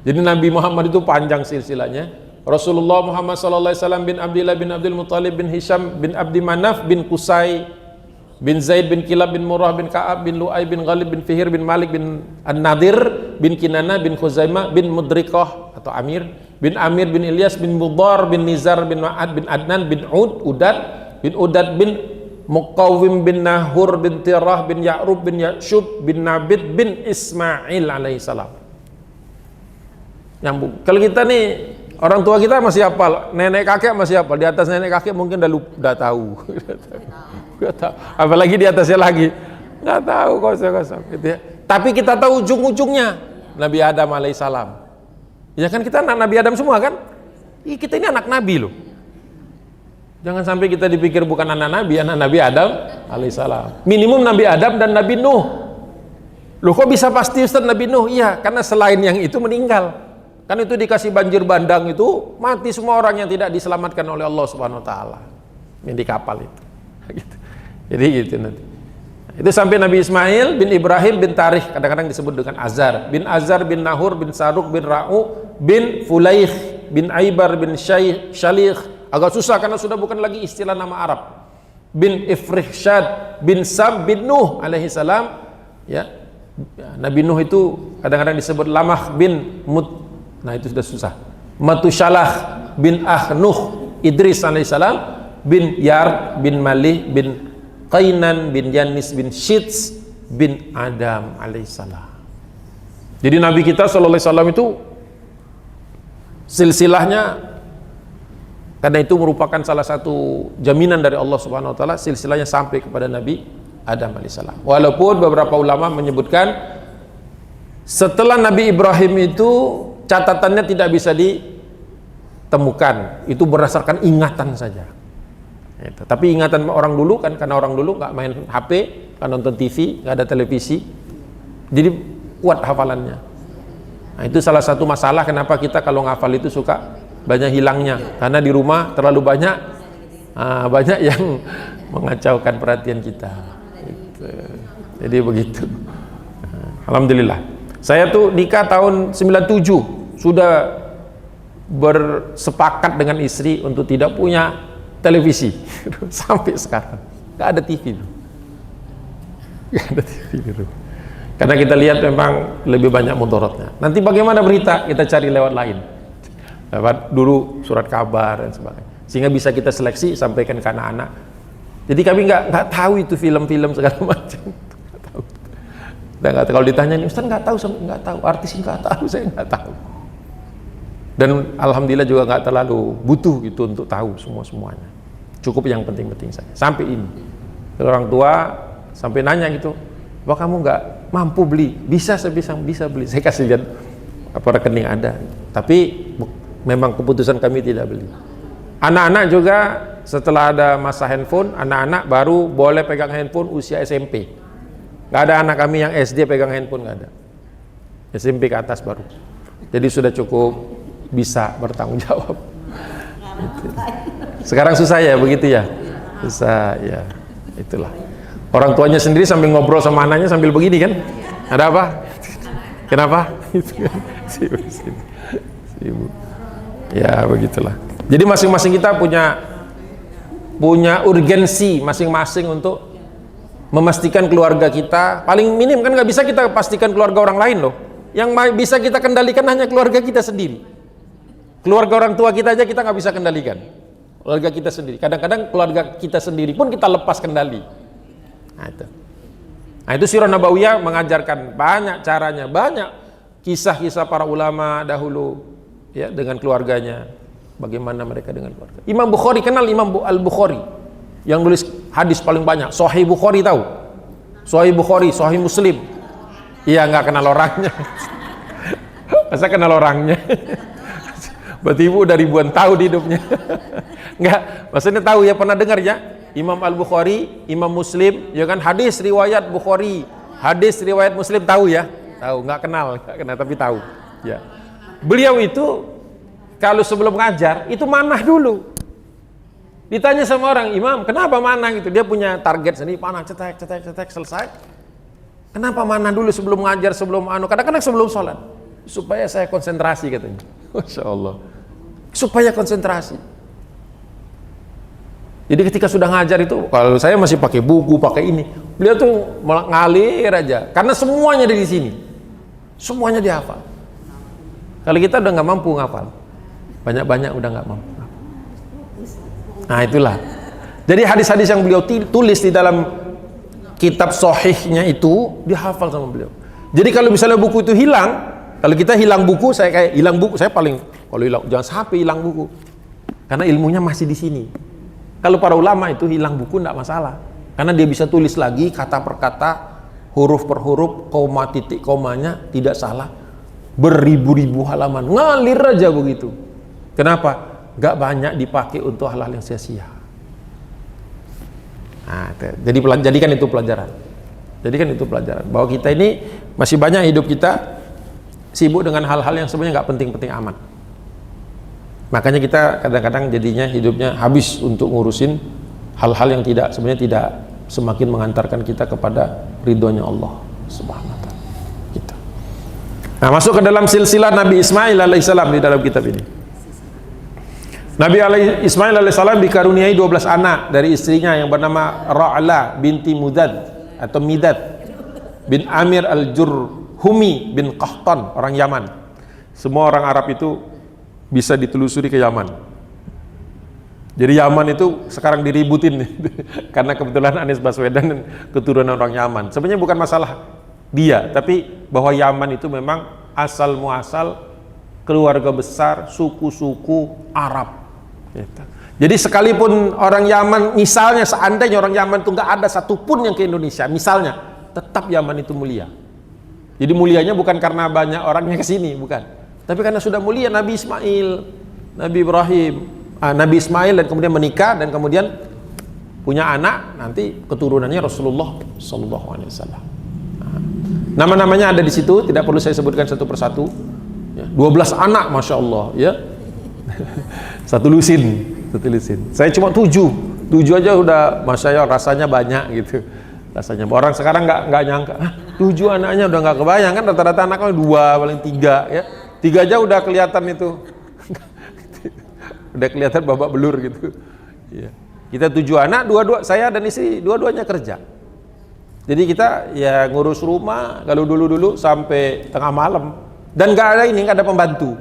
S1: Jadi Nabi Muhammad itu panjang silsilahnya. Rasulullah Muhammad sallallahu alaihi wasallam bin Abdillah bin Abdul Muttalib bin Hisham bin Abdi Manaf bin Qusay bin Zaid bin Kilab bin Murrah bin Ka'ab bin Lu'ay bin Ghalib bin Fihir bin Malik bin An-Nadir bin Kinana bin Khuzaimah bin Mudrikah atau Amir bin Amir bin Ilyas bin Mudar bin Nizar bin Ma'ad bin Adnan bin Udad bin Muqawwim bin Nahur bin Tirah bin Ya'rub bin Ya'shub bin Nabit bin Ismail alaihissalam. Nyambung. Kalau kita nih orang tua kita masih hafal, nenek kakek masih hafal, di atas nenek kakek mungkin udah tahu. Apalagi di atasnya lagi nggak tahu kosong gitu ya. Tapi kita tahu ujung-ujungnya Nabi Adam alaihissalam. Ya kan kita anak Nabi Adam semua kan? Kita ini anak Nabi loh. Jangan sampai kita dipikir bukan anak Nabi Adam alaihissalam. Minimum Nabi Adam dan Nabi Nuh. Loh kok bisa pasti Ustaz Nabi Nuh? Iya, karena selain yang itu meninggal. Kan itu dikasih banjir bandang itu mati semua orang yang tidak diselamatkan oleh Allah Subhanahu wa taala. Yang di kapal itu. Gitu. Jadi gitu nanti. Itu sampai Nabi Ismail bin Ibrahim bin Tarikh, kadang-kadang disebut dengan Azar bin Nahur bin Saruk bin Ra'u bin Fulaikh bin Aibar bin Shalikh. Agak susah karena sudah bukan lagi istilah nama Arab. Bin Ifrihshad bin Sam bin Nuh alaihi salam, ya. Nabi Nuh itu kadang-kadang disebut Lamah bin Mut. Nah, itu sudah susah. Matushalah bin Ahnuh Idris alaihissalam bin Yar bin Malih bin Qainan bin Yanis bin Shits bin Adam alaihissalam. Jadi Nabi kita sallallahu alaihi wasallam itu silsilahnya, karena itu merupakan salah satu jaminan dari Allah Subhanahu wa taala, silsilahnya sampai kepada Nabi Adam alaihissalam. Walaupun beberapa ulama menyebutkan setelah Nabi Ibrahim itu catatannya tidak bisa ditemukan, itu berdasarkan ingatan saja. Itu. Tapi ingatan orang dulu kan, karena orang dulu nggak main HP, nggak nonton TV, nggak ada televisi, jadi kuat hafalannya. Nah, itu salah satu masalah kenapa kita kalau ngafal itu suka banyak hilangnya, karena di rumah terlalu banyak yang mengacaukan perhatian kita. Gitu. Jadi begitu. Alhamdulillah. Saya tuh nikah tahun 97, sudah bersepakat dengan istri untuk tidak punya televisi. Sampai sekarang nggak ada TV, nggak ada TV gitu. Karena kita lihat memang lebih banyak mudaratnya. Nanti bagaimana berita, kita cari lewat lain, lewat dulu surat kabar dan sebagainya, sehingga bisa kita seleksi sampaikan ke anak-anak. Jadi kami nggak tahu itu film-film segala macam. Nggak tahu. Kalau ditanya nih Ustaz nggak tahu, artis nggak tahu, saya nggak tahu. Dan alhamdulillah juga nggak terlalu butuh gitu untuk tahu semuanya. Cukup yang penting-penting saja. Sampai ini orang tua sampai nanya gitu, "Wah, kamu nggak mampu beli?" Bisa beli. Saya kasih lihat apa rekening ada. Tapi memang keputusan kami tidak beli. Anak-anak juga setelah ada masa handphone, anak-anak baru boleh pegang handphone usia SMP. Nggak ada anak kami yang SD pegang handphone, nggak ada. SMP ke atas baru. Jadi sudah cukup bisa bertanggung jawab. Gitu. Sekarang susah ya begitu ya, susah ya, itulah. Orang tuanya sendiri sambil ngobrol sama anaknya sambil begini kan, ada apa? Kenapa? Sibuk. Ya begitulah. Jadi masing-masing kita punya urgensi masing-masing untuk memastikan keluarga kita. Paling minim kan nggak bisa kita pastikan keluarga orang lain loh. Yang bisa kita kendalikan hanya keluarga kita sendiri. Keluarga orang tua kita aja kita nggak bisa kendalikan. Keluarga kita sendiri. Kadang-kadang keluarga kita sendiri pun kita lepas kendali. Nah itu Sirah Nabawiyah mengajarkan banyak caranya, banyak kisah-kisah para ulama dahulu ya dengan keluarganya, bagaimana mereka dengan keluarga. Imam Bukhari, kenal Imam Al-Bukhari yang nulis hadis paling banyak, Sahih Bukhari, tahu? Sahih Bukhari, Sahih Muslim. Iya, nggak kenal orangnya. Masa kenal orangnya? Berarti ibu udah ribuan tahun hidupnya. Enggak, maksudnya tahu ya, pernah dengar ya? Imam Al-Bukhari, Imam Muslim, ya kan, hadis riwayat Bukhari, hadis riwayat Muslim, tahu ya? Tahu, nggak kenal tapi tahu. Ya. Beliau itu kalau sebelum ngajar itu manah dulu. Ditanya sama orang, Imam, kenapa manah gitu? Dia punya target sendiri, panah cetek selesai. Kenapa manah dulu sebelum ngajar, sebelum kadang-kadang sebelum sholat? Supaya saya konsentrasi katanya. Masya Allah. Supaya konsentrasi. Jadi ketika sudah ngajar itu, kalau saya masih pakai buku, pakai ini, beliau tuh ngalir aja, karena semuanya di sini, semuanya dihafal. Kalau kita udah nggak mampu ngafal, banyak-banyak udah nggak mampu. Nah itulah. Jadi hadis-hadis yang beliau tulis di dalam kitab sahihnya itu dihafal sama beliau. Jadi kalau misalnya buku itu hilang, kalau kita hilang buku, saya kayak hilang buku, saya paling kalau hilang jangan sampai hilang buku, karena ilmunya masih di sini. Kalau para ulama itu hilang buku tidak masalah, karena dia bisa tulis lagi kata per kata, huruf per huruf, koma titik komanya tidak salah, beribu-ribu halaman ngalir aja begitu. Kenapa? Gak banyak dipakai untuk hal-hal yang sia-sia. Nah, jadi jadikan itu pelajaran. Jadikan itu pelajaran bahwa kita ini masih banyak hidup kita sibuk dengan hal-hal yang sebenarnya nggak penting-penting amat. Makanya kita kadang-kadang jadinya hidupnya habis untuk ngurusin hal-hal yang sebenarnya tidak semakin mengantarkan kita kepada ridhonya Allah Subhanahu wa ta'ala. Gitu. Nah, masuk ke dalam silsilah Nabi Ismail alaihissalam di dalam kitab ini. Nabi Ismail alaihissalam dikaruniai 12 anak dari istrinya yang bernama Ra'la binti Mudad atau Midad bin Amir al-Jurhumi bin Qahtan, orang Yaman. Semua orang Arab itu bisa ditelusuri ke Yaman. Jadi Yaman itu sekarang diributin karena kebetulan Anies Baswedan keturunan orang Yaman. Sebenarnya bukan masalah dia, tapi bahwa Yaman itu memang asal muasal keluarga besar suku-suku Arab. Gitu. Jadi sekalipun orang Yaman, misalnya seandainya orang Yaman itu nggak ada satupun yang ke Indonesia, misalnya, tetap Yaman itu mulia. Jadi mulianya bukan karena banyak orangnya ke sini, bukan. Tapi karena sudah mulia Nabi Ismail, Nabi Ibrahim, Nabi Ismail dan kemudian menikah dan kemudian punya anak, nanti keturunannya Rasulullah Sallallahu Alaihi Wasallam. Nama-namanya ada di situ, tidak perlu saya sebutkan satu persatu. 12 anak, masya Allah, ya. Satu lusin. Saya cuma 7 aja udah, masya Allah, rasanya banyak gitu. Rasanya orang sekarang nggak nyangka, 7 anaknya udah nggak kebayang kan, rata-rata anaknya 2 paling 3 ya. 3 aja udah kelihatan itu. Udah kelihatan babak belur gitu. Ya. Kita 7 anak, saya dan istri dua-duanya kerja. Jadi kita ya ngurus rumah kalau dulu sampai tengah malam dan nggak ada pembantu.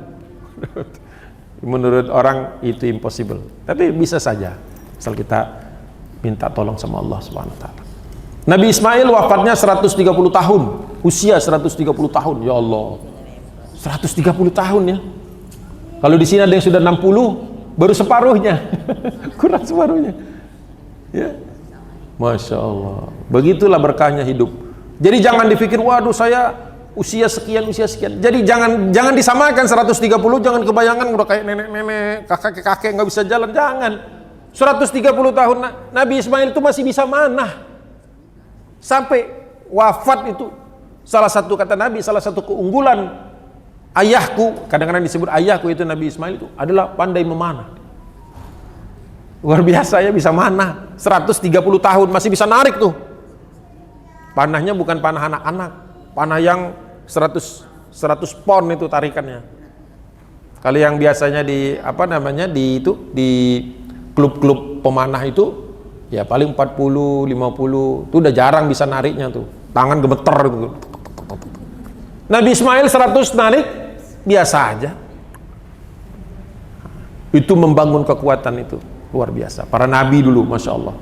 S1: Menurut orang itu impossible, tapi bisa saja asal kita minta tolong sama Allah Subhanahu wa ta'ala. Nabi Ismail wafatnya 130 tahun, usia 130 tahun, ya Allah. 130 tahun ya. Kalau di sini ada yang sudah 60, baru separuhnya. Kurang separuhnya. Ya. Masya Allah. Begitulah berkahnya hidup. Jadi jangan dipikir, waduh saya usia sekian. Jadi jangan disamakan 130, jangan kebayangan udah kayak nenek-nenek, kakek-kakek nggak bisa jalan, jangan. 130 tahun Nabi Ismail itu masih bisa manah. Sampai wafat itu salah satu kata Nabi, salah satu keunggulan ayahku, kadang-kadang disebut ayahku itu Nabi Ismail itu adalah pandai memanah. Luar biasa ya, bisa manah 130 tahun masih bisa narik tuh. Panahnya bukan panah anak-anak, panah yang 100 100 pon itu tarikannya. Kalau yang biasanya di apa namanya di klub-klub pemanah itu ya paling 40, 50 itu udah jarang bisa nariknya tuh. Tangan gemeter gitu. Nabi Ismail 100 narik biasa aja. Itu membangun kekuatan itu luar biasa. Para nabi dulu, masya Allah.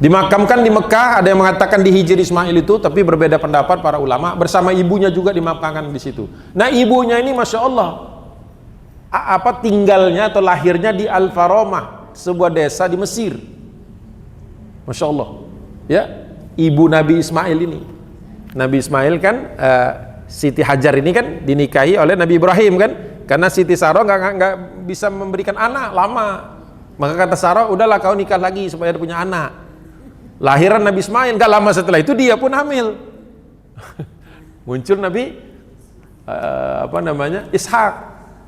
S1: Dimakamkan di Mekah, ada yang mengatakan di Hijri Ismail itu, tapi berbeda pendapat para ulama. Bersama ibunya juga dimakamkan di situ. Nah ibunya ini masya Allah, tinggalnya atau lahirnya di Al-Faramah, sebuah desa di Mesir. Masya Allah. Ya, ibu Nabi Ismail ini. Nabi Ismail kan, Siti Hajar ini kan dinikahi oleh Nabi Ibrahim kan. Karena Siti Sarah nggak bisa memberikan anak lama, maka kata Sarah, udahlah kau nikah lagi supaya dia punya anak. Lahiran Nabi Ismail, nggak lama setelah itu dia pun hamil. Muncul Nabi Ishak.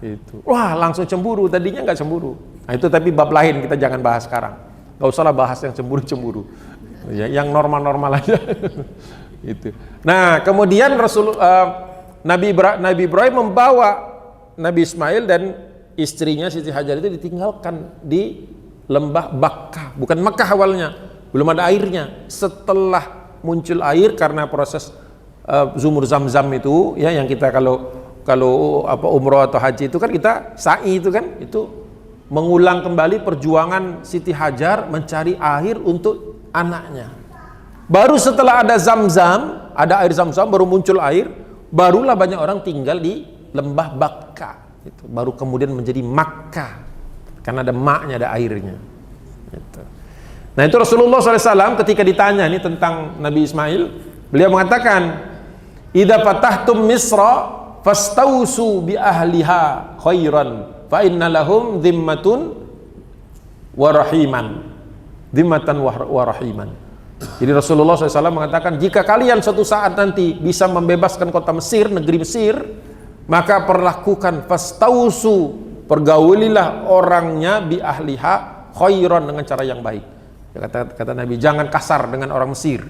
S1: Itu. Wah langsung cemburu, tadinya nggak cemburu. Nah, itu tapi bab lain, kita jangan bahas sekarang. Nggak usahlah bahas yang cemburu-cemburu. Ya, yang normal-normal aja. Itu. Nah kemudian Nabi Ibrahim membawa Nabi Ismail dan istrinya Siti Hajar itu ditinggalkan di lembah Bakkah, bukan Mekah awalnya, belum ada airnya. Setelah muncul air karena proses sumur Zam-Zam itu, ya yang kita kalau umroh atau haji itu kan kita sa'i itu kan, itu mengulang kembali perjuangan Siti Hajar mencari air untuk anaknya. Baru setelah ada Zam-Zam, ada air Zam-Zam, baru muncul air, barulah banyak orang tinggal di lembah Bakkah itu, baru kemudian menjadi Makkah karena ada maknya, ada airnya itu. Nah itu Rasulullah SAW ketika ditanya ini tentang Nabi Ismail, beliau mengatakan idza fatahtum Misra fastausu bi ahliha khairan fa inna lahum dhimmatun wa rahiman, dhimmatan wa rahiman. Jadi Rasulullah SAW mengatakan jika kalian suatu saat nanti bisa membebaskan kota Mesir, negeri Mesir, maka perlakukan fastausu, pergaulilah orangnya bi ahliha khairan, dengan cara yang baik. Ya, kata Nabi, jangan kasar dengan orang Mesir.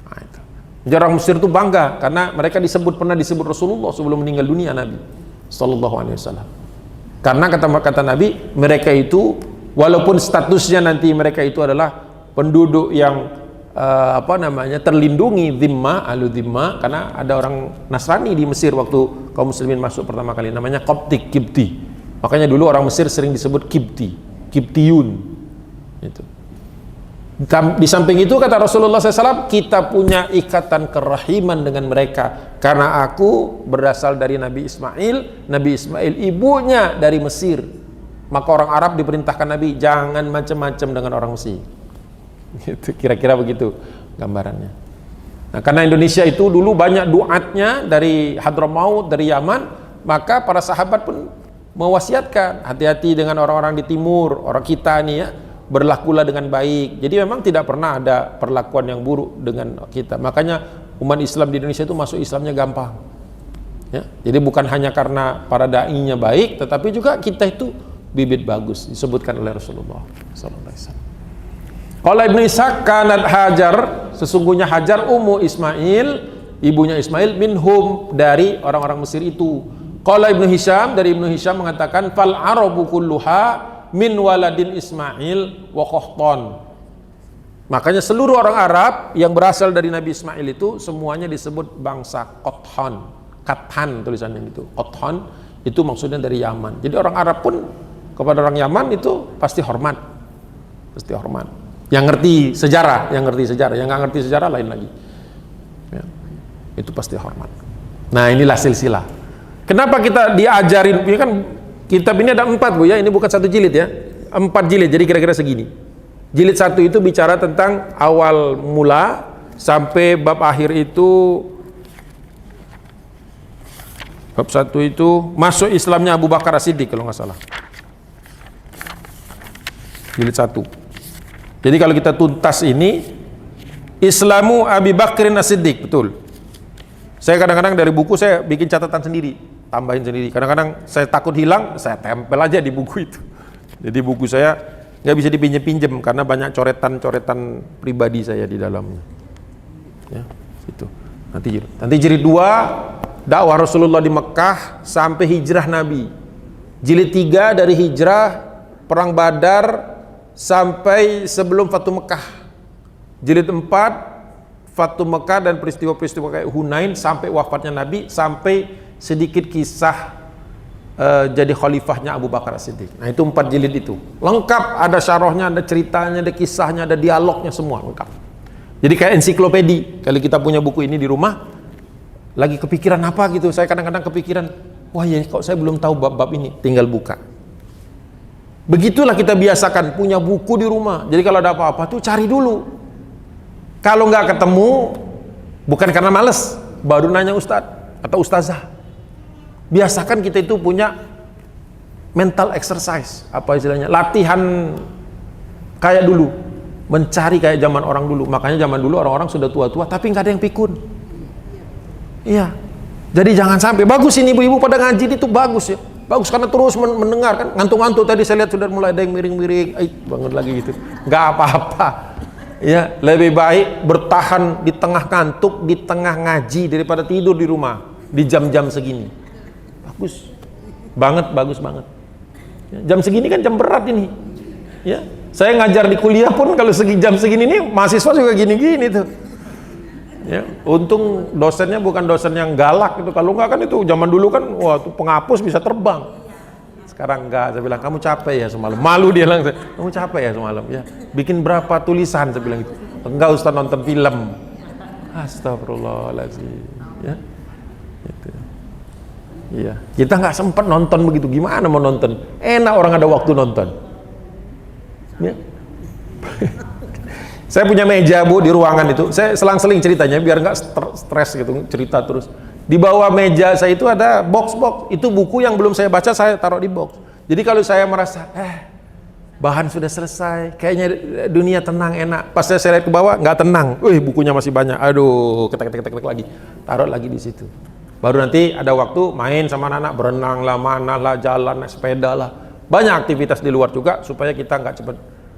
S1: Nah, itu. Jadi orang Mesir itu bangga karena mereka pernah disebut Rasulullah sebelum meninggal dunia Nabi sallallahu alaihi wasallam. Karena kata Nabi, mereka itu walaupun statusnya nanti mereka itu adalah penduduk yang terlindungi dhimma, ahlu dhimma, karena ada orang Nasrani di Mesir waktu kaum muslimin masuk pertama kali, namanya Koptik, Kipti. Makanya dulu orang Mesir sering disebut Kipti, Kiptiyun. Itu. Di samping itu kata Rasulullah SAW, kita punya ikatan kerahiman dengan mereka karena aku berasal dari Nabi Ismail ibunya dari Mesir. Maka orang Arab diperintahkan Nabi jangan macam-macam dengan orang Mesir. Itu kira-kira begitu gambarannya. Nah, karena Indonesia itu dulu banyak duatnya dari Hadramaut, dari Yaman, maka para sahabat pun mewasiatkan hati-hati dengan orang-orang di timur, orang kita nih ya, berlakulah dengan baik. Jadi memang tidak pernah ada perlakuan yang buruk dengan kita. Makanya umat Islam di Indonesia itu masuk Islamnya gampang. Ya, jadi bukan hanya karena para dai-nya baik, tetapi juga kita itu bibit bagus, disebutkan oleh Rasulullah SAW. Qala Ibnu Ishaq kanat Hajar, sesungguhnya Hajar ummu Ismail, ibunya Ismail, minhum, dari orang-orang Mesir itu. Qala Ibnu Hisham, dari Ibnu Hisham mengatakan fal arabu kulluha min waladin Ismail wa Qahtan. Makanya seluruh orang Arab yang berasal dari Nabi Ismail itu semuanya disebut bangsa Qathan. Qathan tulisannya itu. Qathan itu maksudnya dari Yaman. Jadi orang Arab pun kepada orang Yaman itu pasti hormat. Pasti hormat. Yang ngerti sejarah, yang nggak ngerti sejarah lain lagi. Ya, itu pasti hormat. Nah inilah silsilah. Kenapa kita diajarin? Ya kan kitab ini ada 4 Bu ya, ini bukan 1 jilid ya, 4 jilid. Jadi kira-kira segini. Jilid 1 itu bicara tentang awal mula sampai bab akhir itu. Bab 1 itu masuk Islamnya Abu Bakar As-Siddiq kalau nggak salah. Jilid 1. Jadi kalau kita tuntas ini, Islamu Abi Bakrin As-Siddiq, betul. Saya kadang-kadang dari buku saya bikin catatan sendiri, tambahin sendiri. Kadang-kadang saya takut hilang, saya tempel aja di buku itu. Jadi buku saya nggak bisa dipinjem-pinjem karena banyak coretan-coretan pribadi saya di dalamnya. Ya, itu. Nanti jilid 2 dakwah Rasulullah di Mekah sampai hijrah Nabi. Jilid 3 dari hijrah, perang Badar sampai sebelum Fatu Mekah. Jilid 4 Fatu Mekah dan peristiwa-peristiwa kayak Hunain sampai wafatnya Nabi, sampai sedikit kisah jadi khalifahnya Abu Bakar As-Siddiq. Nah, itu 4 jilid itu. Lengkap, ada syarahnya, ada ceritanya, ada kisahnya, ada dialognya, semua lengkap. Jadi kayak ensiklopedi. Kalau kita punya buku ini di rumah, lagi kepikiran apa gitu, saya kadang-kadang kepikiran, wah ya kok saya belum tahu bab-bab ini, tinggal buka. Begitulah kita biasakan punya buku di rumah. Jadi kalau ada apa-apa tuh cari dulu. Kalau nggak ketemu, bukan karena males, baru nanya ustadz atau ustazah. Biasakan kita itu punya mental exercise, apa istilahnya, latihan kayak dulu, mencari kayak zaman orang dulu. Makanya zaman dulu orang-orang sudah tua-tua tapi nggak ada yang pikun. Iya, jadi jangan sampai. Bagus ini ibu-ibu pada ngaji itu bagus ya, bagus karena terus mendengar kan. Ngantuk-ngantuk tadi saya lihat sudah mulai ada yang miring-miring, bangun lagi gitu, nggak apa-apa. Ya, lebih baik bertahan di tengah ngantuk, di tengah ngaji daripada tidur di rumah di jam-jam segini. Bagus banget, bagus banget. Ya, jam segini kan jam berat ini. Ya, saya ngajar di kuliah pun kalau jam segini nih mahasiswa juga gini-gini tuh. Ya, untung dosennya bukan dosen yang galak itu. Kalau enggak kan itu zaman dulu kan, wah tuh penghapus bisa terbang. Sekarang enggak, saya bilang kamu capek ya semalam. Malu dia langsung, kamu capek ya semalam. Ya, bikin berapa tulisan, saya bilang gitu. Enggak, Ustaz, nonton film. Astagfirullahaladzim. Ya, gitu. Iya, kita nggak sempat nonton begitu. Gimana mau nonton? Enak orang ada waktu nonton. Ya. Saya punya meja bu di ruangan itu. Saya selang-seling ceritanya biar nggak stres gitu cerita terus. Di bawah meja saya itu ada box-box. Itu buku yang belum saya baca saya taruh di box. Jadi kalau saya merasa bahan sudah selesai, kayaknya dunia tenang enak. Pas saya lihat ke bawah nggak tenang. Bukunya masih banyak. Aduh, ketek lagi. Taruh lagi di situ. Baru nanti ada waktu main sama anak-anak, berenang lah, mana lah, jalan, naik sepeda lah. Banyak aktivitas di luar juga supaya kita nggak cepat,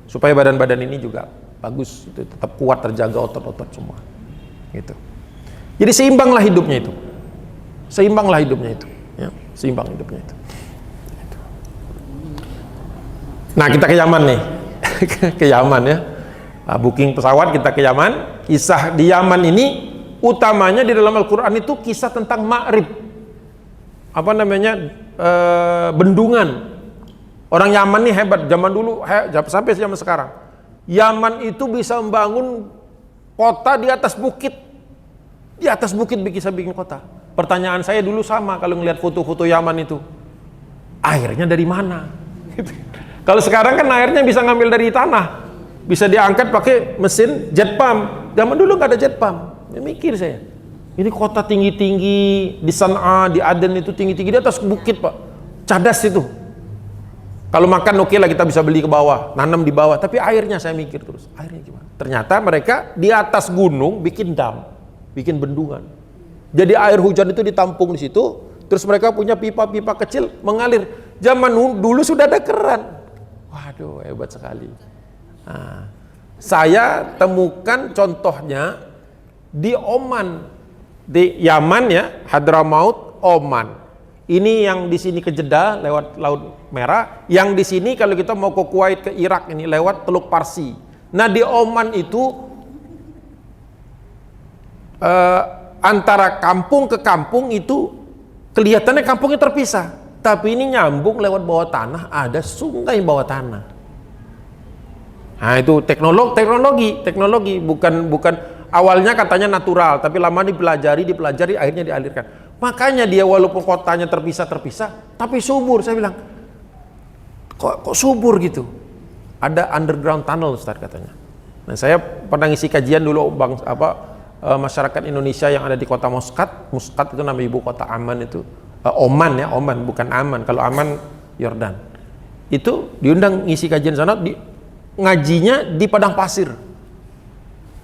S1: supaya badan-badan ini juga bagus, itu tetap kuat, terjaga otot-otot semua. Gitu. Jadi seimbanglah hidupnya itu. Seimbanglah hidupnya itu. Ya, seimbang hidupnya itu. Gitu. Nah, kita ke Yaman nih. Ke Yaman ya. Nah, booking pesawat kita ke Yaman. Kisah di Yaman ini utamanya di dalam Al-Quran itu kisah tentang Ma'rib, apa namanya, bendungan. Orang Yaman nih hebat, zaman dulu sampai zaman sekarang. Yaman itu bisa membangun kota di atas bukit. Di atas bukit bisa bikin kota. Pertanyaan saya dulu sama kalau ngelihat foto-foto Yaman itu, airnya dari mana? Kalau sekarang kan airnya bisa ngambil dari tanah, bisa diangkat pakai mesin jet pump. Zaman dulu nggak ada jet pump. Ya, mikir saya, ini kota tinggi-tinggi di San'a, di Aden itu tinggi-tinggi di atas bukit pak, cadas itu. Kalau makan oke lah kita bisa beli ke bawah, nanam di bawah, tapi airnya saya mikir terus, airnya gimana? Ternyata mereka di atas gunung bikin dam, bikin bendungan. Jadi air hujan itu ditampung di situ, terus mereka punya pipa-pipa kecil mengalir. Zaman dulu sudah ada keran. Waduh, hebat sekali. Nah, saya temukan contohnya di Oman, di Yaman ya, Hadramaut, Oman. Ini yang di sini ke Jeddah lewat Laut Merah, yang di sini kalau kita mau ke Kuwait, ke Irak ini lewat Teluk Parsi. Nah di Oman itu antara kampung ke kampung itu kelihatannya kampungnya terpisah, tapi ini nyambung lewat bawah tanah, ada sungai bawah tanah. Nah itu teknologi bukan awalnya katanya natural, tapi lama dipelajari akhirnya dialirkan. Makanya dia walaupun kotanya terpisah, tapi subur. Saya bilang, kok subur gitu? Ada underground tunnel, Ustaz katanya. Nah, saya pernah ngisi kajian dulu masyarakat Indonesia yang ada di kota Muscat. Muscat itu nama ibu kota Aman itu. Oman ya, Oman bukan Aman. Kalau Aman Yordan. Itu diundang ngisi kajian sana, ngajinya di padang pasir.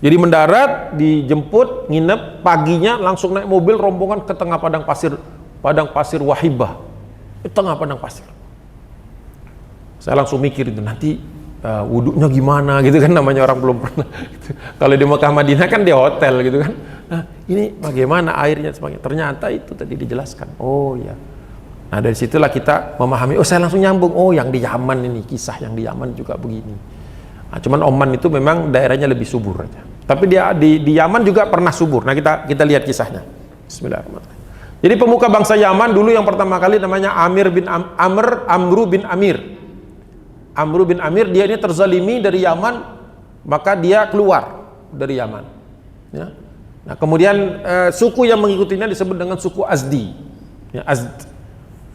S1: Jadi mendarat, dijemput, nginep, paginya langsung naik mobil rombongan ke tengah padang pasir Wahibah, di tengah padang pasir. Saya langsung mikir itu nanti wudhunya gimana gitu kan, namanya orang belum pernah. Gitu. Kalau di Mekah Madinah kan di hotel gitu kan. Nah, ini bagaimana airnya sebagainya. Ternyata itu tadi dijelaskan. Oh ya. Nah dari situlah kita memahami. Oh saya langsung nyambung. Oh yang di Yaman ini, kisah yang di Yaman juga begini. Nah, cuman Oman itu memang daerahnya lebih subur aja. Tapi dia di Yaman juga pernah subur. Nah kita lihat kisahnya. Bismillahirrahmanirrahim. Jadi pemuka bangsa Yaman dulu yang pertama kali namanya Amru bin Amir. Amru bin Amir, dia ini terzalimi dari Yaman, maka dia keluar dari Yaman. Ya. Nah kemudian suku yang mengikutinya disebut dengan suku Azdi. Ya, Azd.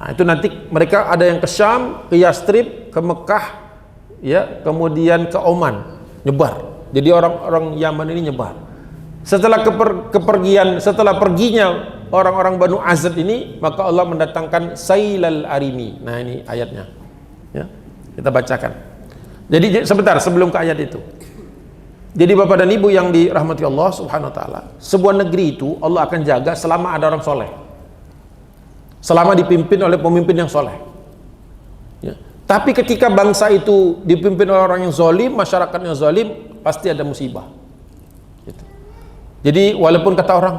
S1: Nah itu nanti mereka ada yang ke Syam, ke Yastrib, ke Mekah, ya, kemudian ke Oman, nyebar. Jadi orang-orang Yaman ini nyebar. Setelah setelah perginya orang-orang Banu Azd ini, maka Allah mendatangkan Sailal Arimi. Nah ini ayatnya, ya, kita bacakan. Jadi sebentar sebelum ke ayat itu. Jadi Bapak dan Ibu yang dirahmati Allah Subhanahu wa taala, sebuah negeri itu Allah akan jaga selama ada orang soleh, selama dipimpin oleh pemimpin yang soleh, ya. Tapi ketika bangsa itu dipimpin oleh orang yang zalim, masyarakat yang zalim, pasti ada musibah gitu. Jadi walaupun kata orang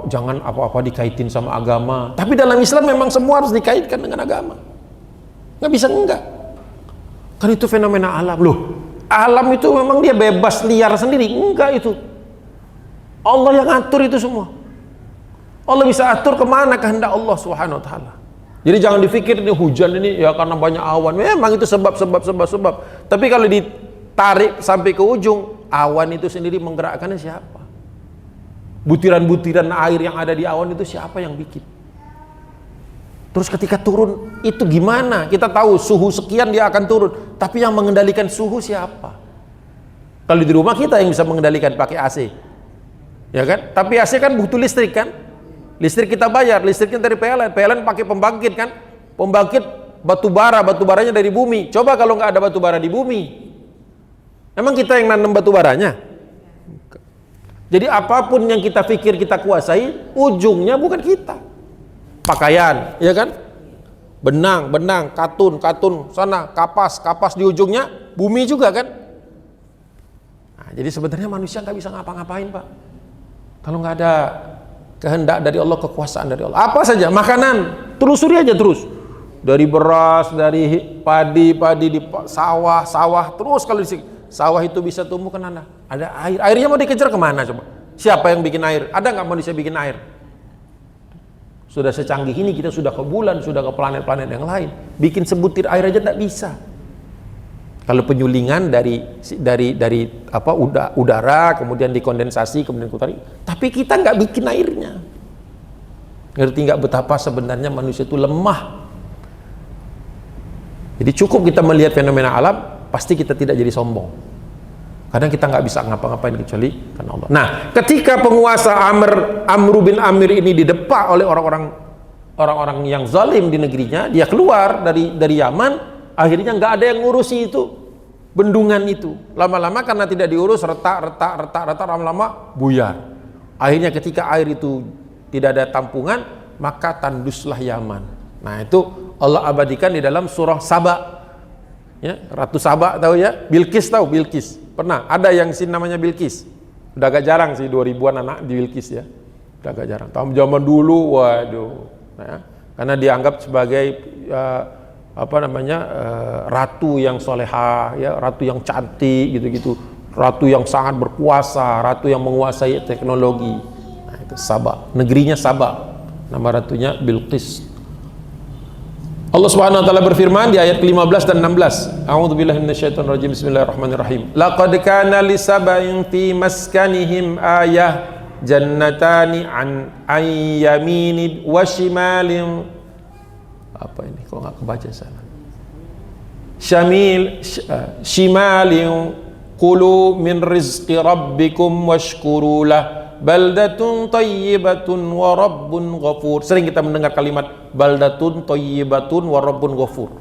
S1: jangan apa-apa dikaitin sama agama, tapi dalam Islam memang semua harus dikaitkan dengan agama. Nggak bisa enggak, kan itu fenomena alam loh. Alam itu memang dia bebas liar sendiri, enggak, itu Allah yang atur itu semua. Allah bisa atur kemana kehendak Allah Subhanahu wa taala. Jadi jangan dipikir ini hujan ini ya karena banyak awan. Memang itu sebab. Tapi kalau ditarik sampai ke ujung, awan itu sendiri menggerakkannya siapa? Butiran-butiran air yang ada di awan itu siapa yang bikin? Terus ketika turun itu gimana? Kita tahu suhu sekian dia akan turun, tapi yang mengendalikan suhu siapa? Kalau di rumah kita yang bisa mengendalikan pakai AC, ya kan? Tapi AC kan butuh listrik kan? Listrik kita bayar, listriknya dari PLN pakai pembangkit kan? Pembangkit batubaranya dari bumi. Coba kalau nggak ada batubara di bumi, emang kita yang nanam batubaranya? Jadi apapun yang kita pikir kita kuasai, ujungnya bukan kita. Pakaian, ya kan? Benang, katun sana, kapas di ujungnya bumi juga kan? Nah, jadi sebenarnya manusia nggak bisa ngapa-ngapain Pak, kalau nggak ada kehendak dari Allah, kekuasaan dari Allah. Apa saja makanan, telusuri aja terus. Dari beras, dari padi di sawah, terus kalau di sawah itu bisa tumbuh kan ada air. Airnya mau dikejar kemana coba? Siapa yang bikin air? Ada nggak manusia bikin air? Sudah secanggih ini kita sudah ke bulan, sudah ke planet-planet yang lain. Bikin sebutir air aja tidak bisa. Kalau penyulingan dari udara, kemudian dikondensasi, kemudian ditarik. Tapi kita nggak bikin airnya. Ngerti nggak betapa sebenarnya manusia itu lemah? Jadi cukup kita melihat fenomena alam, pasti kita tidak jadi sombong. Kadang kita nggak bisa ngapa-ngapain kecuali karena Allah. Nah, ketika penguasa Amru bin Amir ini didepak oleh orang-orang yang zalim di negerinya, dia keluar dari Yaman, akhirnya nggak ada yang ngurusi itu bendungan itu. Lama-lama karena tidak diurus, retak, lama-lama buyar. Akhirnya ketika air itu tidak ada tampungan, maka tanduslah Yaman. Nah, itu Allah abadikan di dalam surah Saba. Ya, Ratu Saba tahu ya? Bilqis tahu? Bilqis. Pernah ada yang namanya Bilqis. Udah agak jarang sih 2000-an anak di Bilqis ya. Udah agak jarang. Tahun zaman dulu waduh. Nah, karena dianggap sebagai ratu yang solehah ya, ratu yang cantik gitu-gitu. Ratu yang sangat berkuasa, ratu yang menguasai teknologi. Nah, itu Saba. Negerinya Saba. Nama ratunya Bilqis. Allah Subhanahu wa taala berfirman di ayat ke-15 dan 16. A'udzubillahi minasyaitonir rajim. Bismillahirrahmanirrahim. Laqad kana li sab'in fi maskanihim ayah jannatani an yaminin wa shimalin. Apa ini kok enggak kebaca sana? Shimalin kulu min rizqi rabbikum washkuru lah. Baldatun thayyibatun wa rabbun ghafur. Sering kita mendengar kalimat baldatun thayyibatun wa rabbun ghafur.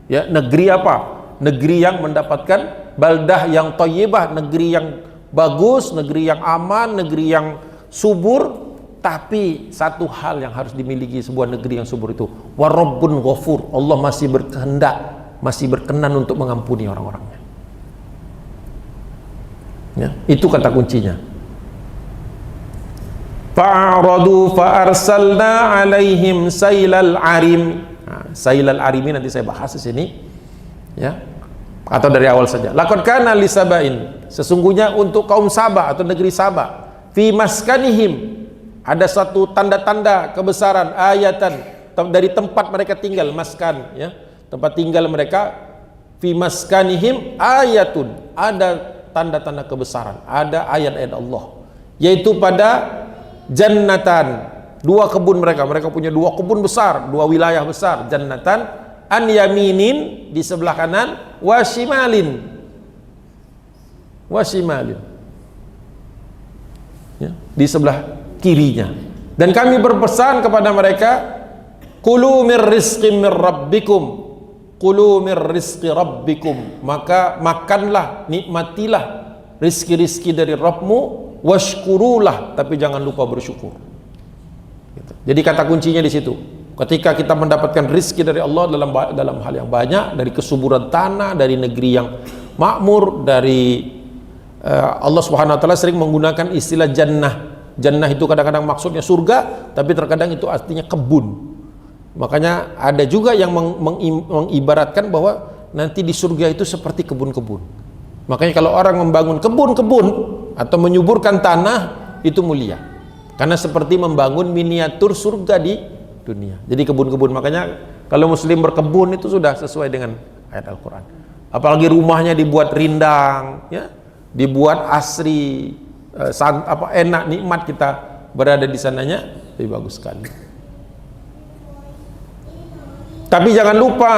S1: Ya, negeri apa? Negeri yang mendapatkan baldah yang thayyibah, negeri yang bagus, negeri yang aman, negeri yang subur. Tapi satu hal yang harus dimiliki sebuah negeri yang subur itu, wa rabbun ghafur. Allah masih berkehendak, masih berkenan untuk mengampuni orang-orangnya. Ya, itu kata kuncinya. Fa'aradu fa'arsalna alaihim sailal arim. Nah, sailal arim ini nanti saya bahas di sini, ya. Atau dari awal saja. Laqad kana li Sabain, sesungguhnya untuk kaum Saba atau negeri Saba, fi maskanihim, ada satu tanda-tanda kebesaran, ayatan dari tempat mereka tinggal, maskan, ya, tempat tinggal mereka, fi maskanihim ayatun, ada tanda-tanda kebesaran, ada ayat-ayat Allah, yaitu pada jannatan, dua kebun mereka punya dua kebun besar, dua wilayah besar, jannatan, an yaminin di sebelah kanan, wa shimalin, ya, di sebelah kirinya. Dan kami berpesan kepada mereka, kulu mir rizqi mir rabbikum, kulu mir rizqi rabbikum, maka makanlah, nikmatilah rizki-rizki dari Rabbmu, washkurulah, tapi jangan lupa bersyukur. Gitu. Jadi kata kuncinya di situ. Ketika kita mendapatkan rizki dari Allah dalam hal yang banyak, dari kesuburan tanah, dari negeri yang makmur, dari Allah Subhanahu wa taala sering menggunakan istilah jannah. Jannah itu kadang-kadang maksudnya surga, tapi terkadang itu artinya kebun. Makanya ada juga yang mengibaratkan bahwa nanti di surga itu seperti kebun-kebun. Makanya kalau orang membangun kebun-kebun atau menyuburkan tanah, itu mulia. Karena seperti membangun miniatur surga di dunia. Jadi kebun-kebun, makanya kalau muslim berkebun itu sudah sesuai dengan ayat Al-Quran. Apalagi rumahnya dibuat rindang, ya, dibuat asri, enak, nikmat kita berada di sananya, lebih bagus sekali. Tapi jangan lupa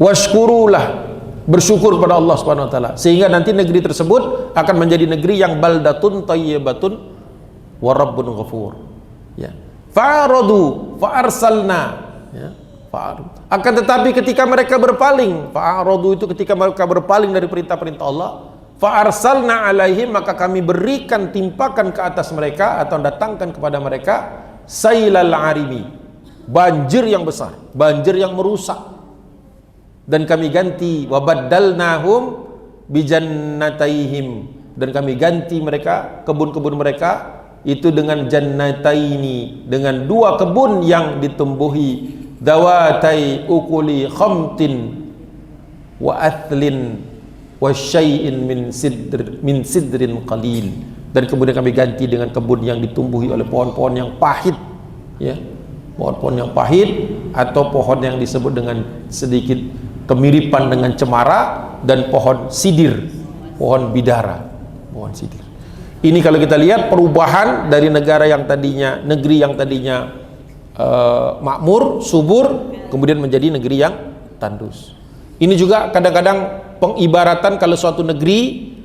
S1: washkurulah, bersyukur pada Allah Subhanahu wa taala, sehingga nanti negeri tersebut akan menjadi negeri yang baldatun thayyibatun wa rabbun ghafur, ya. Fa'aradu fa'arsalna, ya, akan tetapi ketika mereka berpaling, fa'aradu itu ketika mereka berpaling dari perintah-perintah Allah, fa'arsalna alaihim, maka kami berikan, timpakan ke atas mereka atau datangkan kepada mereka sailal arimi, banjir yang besar, banjir yang merusak. Dan kami ganti wabaddalnahum bijannataihim, dan kami ganti mereka, kebun-kebun mereka itu dengan jannataini, dengan dua kebun yang ditumbuhi dawatai ukuli khamtin wa athlin wa syai'in min sidrin qalil. Dan kemudian kami ganti dengan kebun yang ditumbuhi oleh pohon-pohon yang pahit, ya, pohon-pohon yang pahit, atau pohon yang disebut dengan sedikit kemiripan dengan cemara, dan pohon sidir, pohon bidara, pohon sidir. Ini kalau kita lihat perubahan dari negara yang tadinya, negeri yang tadinya makmur, subur, kemudian menjadi negeri yang tandus. Ini juga kadang-kadang pengibaratan kalau suatu negeri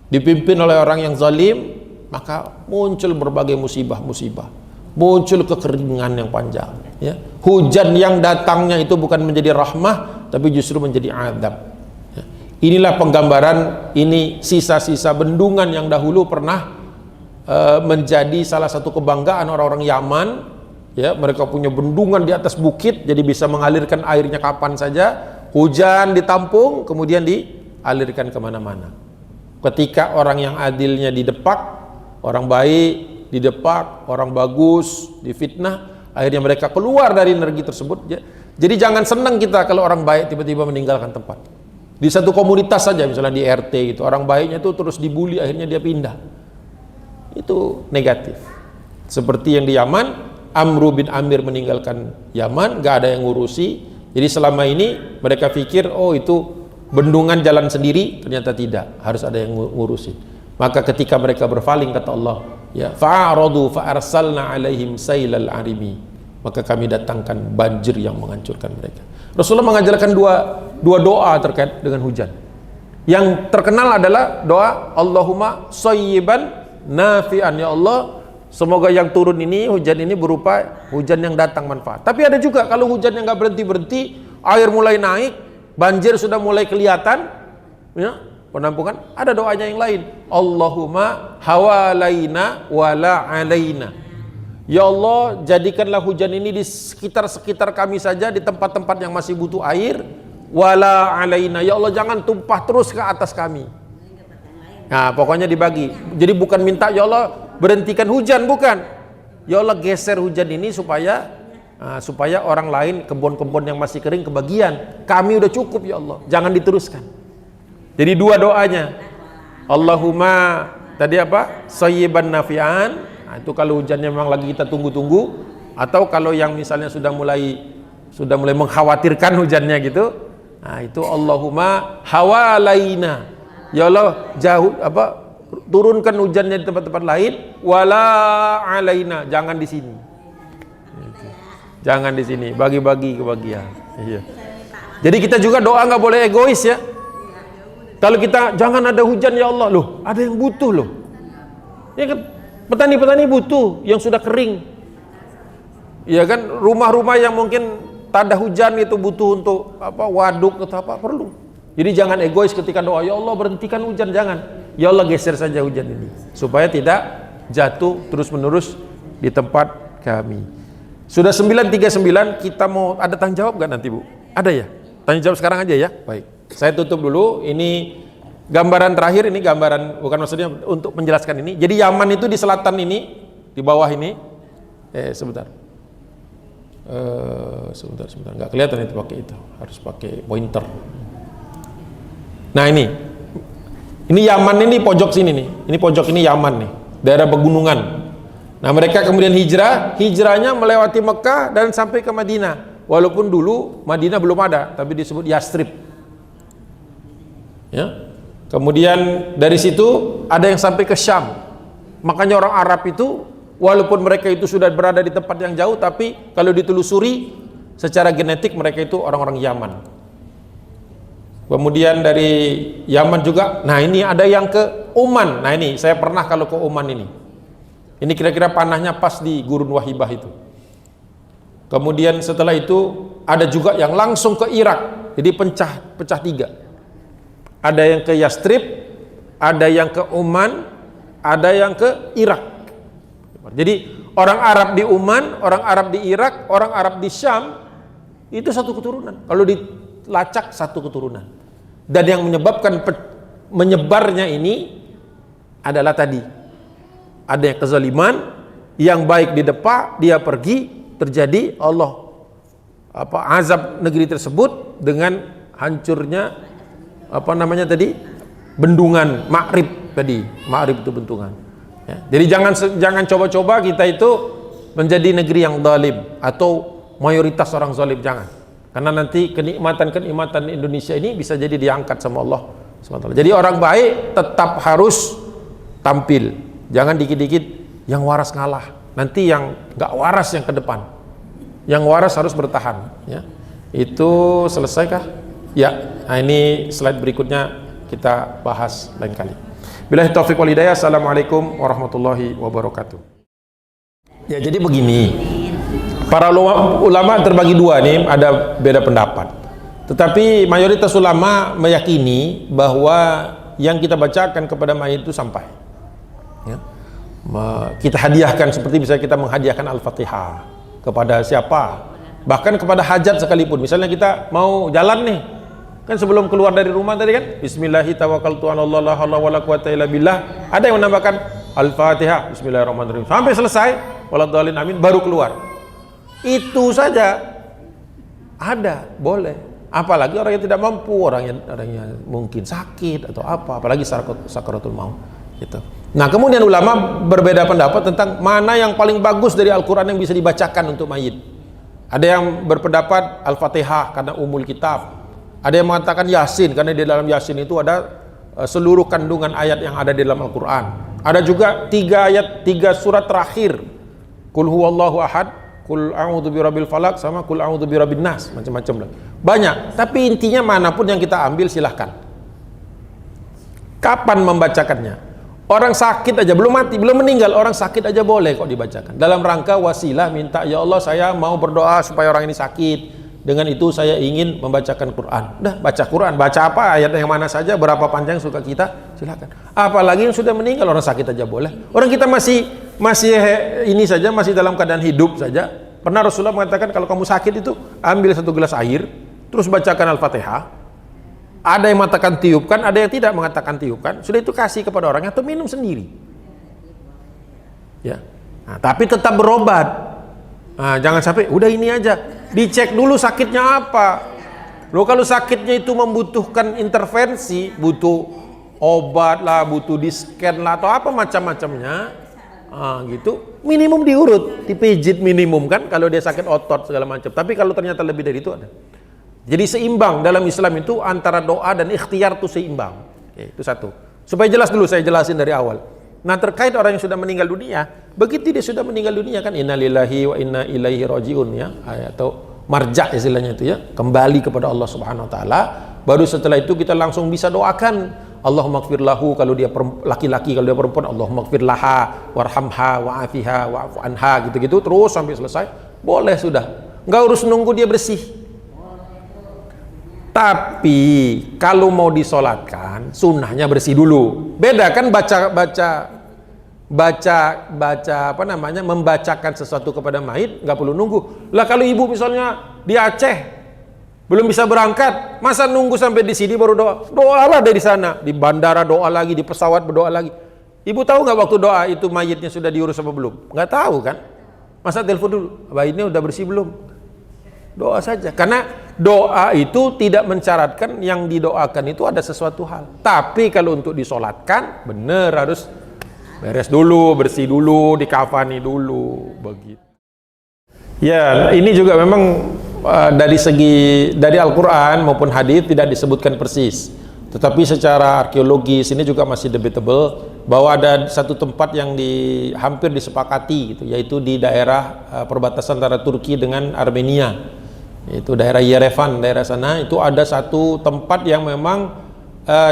S1: dipimpin oleh orang yang zalim, maka muncul berbagai musibah-musibah, muncul kekeringan yang panjang, ya. Hujan yang datangnya itu bukan menjadi rahmah, tapi justru menjadi azab. Inilah penggambaran, ini sisa-sisa bendungan yang dahulu pernah menjadi salah satu kebanggaan orang-orang Yaman, ya. Mereka punya bendungan di atas bukit, jadi bisa mengalirkan airnya kapan saja, hujan ditampung, kemudian dialirkan kemana-mana. Ketika orang yang adilnya didepak, orang baik didepak, orang bagus difitnah, akhirnya mereka keluar dari energi tersebut. Jadi jangan senang kita kalau orang baik tiba-tiba meninggalkan tempat. Di satu komunitas saja, misalnya di RT gitu, orang baiknya itu terus dibully, akhirnya dia pindah. Itu negatif. Seperti yang di Yaman, Amru bin Amir meninggalkan Yaman, gak ada yang ngurusi. Jadi selama ini mereka pikir, oh itu bendungan jalan sendiri, ternyata tidak, harus ada yang ngurusi. Maka ketika mereka berpaling, kata Allah, ya, fa'aradu fa'arsalna alaihim sailal arimi, maka kami datangkan banjir yang menghancurkan mereka. Rasulullah mengajarkan dua doa terkait dengan hujan. Yang terkenal adalah doa Allahumma shayyiban nafi'an, ya Allah, semoga yang turun ini, hujan ini berupa hujan yang datang manfaat. Tapi ada juga kalau hujan yang nggak berhenti-berhenti, air mulai naik, banjir sudah mulai kelihatan, ya, penampungan, ada doanya yang lain. Allahumma hawalaina wala alaina, ya Allah, jadikanlah hujan ini di sekitar kami saja, di tempat-tempat yang masih butuh air, wala alaina, ya Allah, jangan tumpah terus ke atas kami. Nah, pokoknya dibagi. Jadi bukan minta, ya Allah, berhentikan hujan, bukan. Ya Allah, geser hujan ini supaya orang lain, kebun-kebun yang masih kering kebagian. Kami udah cukup ya Allah, jangan diteruskan. Jadi dua doanya. Allahumma tadi apa? Sayyiban nafi'an. Nah, itu kalau hujannya memang lagi kita tunggu-tunggu, atau kalau yang misalnya sudah mulai mengkhawatirkan hujannya gitu. Nah, itu Allahumma hawalaina. Ya Allah, turunkan hujannya di tempat-tempat lain, wala alaina, jangan di sini. Jangan di sini, bagi-bagi kebagian. Iya. Jadi kita juga doa nggak boleh egois ya. Kalau kita jangan ada hujan ya Allah, loh, ada yang butuh loh. Ya kan, petani-petani butuh yang sudah kering. Ya kan, rumah-rumah yang mungkin tak ada hujan itu butuh untuk waduk atau apa, perlu. Jadi jangan egois ketika doa, ya Allah berhentikan hujan, jangan. Ya Allah geser saja hujan ini supaya tidak jatuh terus-menerus di tempat kami. Sudah 9:39, kita mau ada tanya jawab nggak nanti Bu? Ada ya? Tanya jawab sekarang aja ya. Baik. Saya tutup dulu. Ini gambaran terakhir, ini gambaran bukan maksudnya untuk menjelaskan ini. Jadi Yaman itu di selatan ini, di bawah ini. Sebentar. Sebentar. Nggak kelihatan itu pakai itu. Harus pakai pointer. Nah ini Yaman ini pojok sini nih. Ini pojok ini Yaman nih, daerah pegunungan. Nah mereka kemudian hijrahnya melewati Mekah dan sampai ke Madinah. Walaupun dulu Madinah belum ada, tapi disebut Yastrib. Ya. Kemudian dari situ ada yang sampai ke Syam. Makanya orang Arab itu, walaupun mereka itu sudah berada di tempat yang jauh, tapi kalau ditelusuri secara genetik mereka itu orang-orang Yaman. Kemudian dari Yaman juga, nah ini ada yang ke Oman. Nah ini saya pernah kalau ke Oman ini. Ini kira-kira panahnya pas di Gurun Wahibah itu. Kemudian setelah itu ada juga yang langsung ke Irak. Jadi pecah tiga. Ada yang ke Yastrib, ada yang ke Oman, ada yang ke Irak. Jadi orang Arab di Oman, orang Arab di Irak, orang Arab di Syam itu satu keturunan. Kalau dilacak satu keturunan. Dan yang menyebabkan menyebarnya ini adalah tadi ada yang kezaliman, yang baik di depan dia pergi, terjadi azab negeri tersebut dengan hancurnya bendungan Ma'rib tadi. Ma'rib itu bendungan ya. Jadi jangan coba-coba kita itu menjadi negeri yang zalim atau mayoritas orang zalim, jangan. Karena nanti kenikmatan Indonesia ini bisa jadi diangkat sama Allah SWT. Jadi orang baik tetap harus tampil, jangan dikit-dikit yang waras ngalah, nanti yang gak waras yang ke depan, yang waras harus bertahan ya. Itu selesaikah? Ya, nah ini slide berikutnya kita bahas lain kali. Billahi taufiq wal hidayah. Assalamualaikum warahmatullahi wabarakatuh. Ya jadi begini, para ulama terbagi dua nih, ada beda pendapat. Tetapi mayoritas ulama meyakini bahwa yang kita bacakan kepada mayit itu sampai ya. Kita hadiahkan seperti bisa kita menghadiahkan Al-Fatihah kepada siapa, bahkan kepada hajat sekalipun. Misalnya kita mau jalan nih, kan sebelum keluar dari rumah tadi kan Bismillahi tawakkaltu 'alallah la haula wala quwwata illa billah, ada yang menambahkan Al-Fatihah Bismillahirrahmanirrahim sampai selesai waladhdallin amin, baru keluar. Itu saja ada, boleh. Apalagi orang yang tidak mampu, orang yang mungkin sakit atau apa, apalagi sakaratul maut gitu. Nah kemudian ulama berbeda pendapat tentang mana yang paling bagus dari Al-Quran yang bisa dibacakan untuk mayit. Ada yang berpendapat Al-Fatihah karena umul kitab, ada yang mengatakan Yasin karena di dalam Yasin itu ada seluruh kandungan ayat yang ada di dalam Al-Quran. Ada juga 3 surat terakhir, Qul huwallahu ahad, Qul a'udzu birabbil falaq, sama Qul a'udzu birabbin nas, macam-macam lah. Banyak, tapi intinya manapun yang kita ambil silahkan. Kapan membacakannya? Orang sakit aja, belum mati, belum meninggal, orang sakit aja boleh kok dibacakan. Dalam rangka wasilah, minta, ya Allah saya mau berdoa supaya orang ini sakit, dengan itu saya ingin membacakan Quran. Dah, baca Quran, baca apa, ayat yang mana saja, berapa panjang suka kita, silakan. Apalagi yang sudah meninggal, orang sakit aja boleh. Orang kita masih ini saja, masih dalam keadaan hidup saja. Pernah Rasulullah mengatakan kalau kamu sakit itu ambil 1 gelas air, terus bacakan Al-Fatihah. Ada yang mengatakan tiupkan, ada yang tidak mengatakan tiupkan. Sudah itu kasih kepada orang atau minum sendiri. Ya. Nah, tapi tetap berobat. Nah, jangan sampai udah ini aja. Dicek dulu sakitnya apa. Loh, kalau sakitnya itu membutuhkan intervensi, butuh obat lah, butuh di-scan lah atau apa macam-macamnya, gitu, minimum diurut, dipijit minimum kan kalau dia sakit otot segala macam. Tapi kalau ternyata lebih dari itu ada. Jadi seimbang dalam Islam itu antara doa dan ikhtiar itu seimbang. Oke, itu satu. Supaya jelas dulu saya jelasin dari awal. Nah, terkait orang yang sudah meninggal dunia, begitu dia sudah meninggal dunia kan innalillahi wa inna ilaihi rajiun ya, atau marja istilahnya itu ya, kembali kepada Allah Subhanahu wa taala. Baru setelah itu kita langsung bisa doakan Allahumma ighfir lahu kalau dia laki-laki, kalau dia perempuan Allahumma ighfir laha warhamha wa'afiha wa'fu anha, gitu-gitu terus sampai selesai. Boleh sudah. Enggak harus nunggu dia bersih. Tapi kalau mau disolatkan sunnahnya bersih dulu. Beda kan baca apa namanya, membacakan sesuatu kepada mayit nggak perlu nunggu. Lah kalau ibu misalnya di Aceh belum bisa berangkat, masa nunggu sampai di sini baru doa? Doalah dari sana, di bandara doa lagi, di pesawat berdoa lagi. Ibu tahu nggak waktu doa itu mayitnya sudah diurus apa belum? Nggak tahu kan? Masa telepon dulu, mayitnya udah bersih belum? Doa saja, karena doa itu tidak mensyaratkan yang didoakan itu ada sesuatu hal. Tapi kalau untuk disolatkan, benar harus beres dulu, bersih dulu, dikafani dulu, begitu. Ya, ini juga memang dari Al-Quran maupun hadis tidak disebutkan persis. Tetapi secara arkeologis ini juga masih debatable bahwa ada satu tempat yang hampir disepakati gitu, yaitu di daerah perbatasan antara Turki dengan Armenia. Itu daerah Yerevan, daerah sana itu ada satu tempat yang memang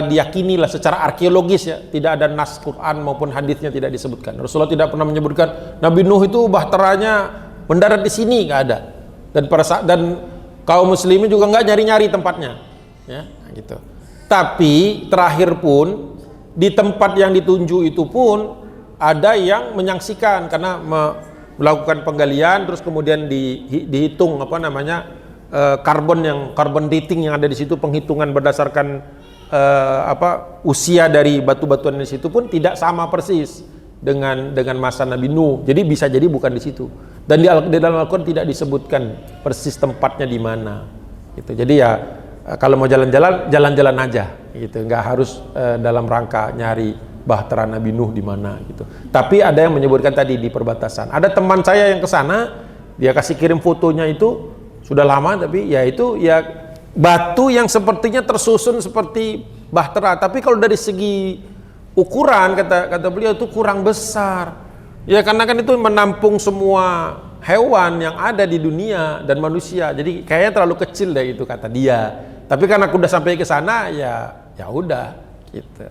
S1: diyakini lah secara arkeologis ya, tidak ada nas Quran maupun hadisnya tidak disebutkan. Rasulullah tidak pernah menyebutkan Nabi Nuh itu bahteranya mendarat di sini, nggak ada. Dan kaum muslimin juga nggak nyari-nyari tempatnya, ya, gitu. Tapi terakhir pun di tempat yang ditunjuk itu pun ada yang menyaksikan karena melakukan penggalian, terus kemudian dihitung apa namanya carbon dating yang ada di situ, penghitungan berdasarkan usia dari batu-batuan di situ pun tidak sama persis dengan masa Nabi Nuh. Jadi bisa jadi bukan di situ. Dan di dalam Al-Quran tidak disebutkan persis tempatnya di mana. Gitu. Jadi ya kalau mau jalan-jalan aja. Gitu. Nggak harus dalam rangka nyari bahtera Nabi Nuh di mana. Gitu. Tapi ada yang menyebutkan tadi di perbatasan. Ada teman saya yang ke sana, dia kasih kirim fotonya itu sudah lama, tapi ya itu ya batu yang sepertinya tersusun seperti bahtera, tapi kalau dari segi ukuran kata beliau itu kurang besar ya, karena kan itu menampung semua hewan yang ada di dunia dan manusia, jadi kayaknya terlalu kecil deh itu kata dia. Tapi karena aku udah sampai ke sana ya udah gitu,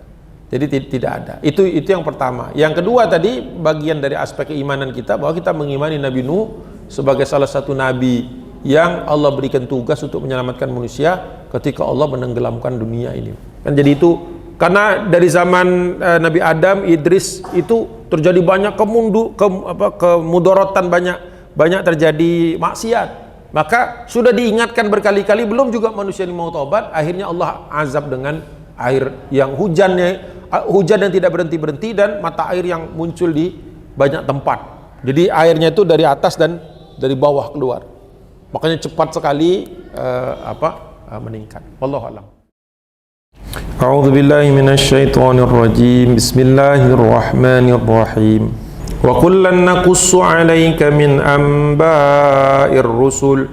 S1: jadi tidak ada. Itu yang pertama. Yang kedua tadi bagian dari aspek keimanan kita, bahwa kita mengimani Nabi Nuh sebagai salah satu nabi yang Allah berikan tugas untuk menyelamatkan manusia ketika Allah menenggelamkan dunia ini. Kan jadi itu karena dari zaman Nabi Adam, Idris itu terjadi banyak kemudorotan, banyak terjadi maksiat. Maka sudah diingatkan berkali-kali, belum juga manusia ini mau taubat, akhirnya Allah azab dengan air yang hujan yang tidak berhenti-berhenti dan mata air yang muncul di banyak tempat. Jadi airnya itu dari atas dan dari bawah keluar. Makanya cepat sekali meningkat. Wallahu a'lam. A'udzu billahi minasyaitonir rajim. Bismillahirrahmanirrahim. Wa kullan naqussu 'alaika min amba'ir rusul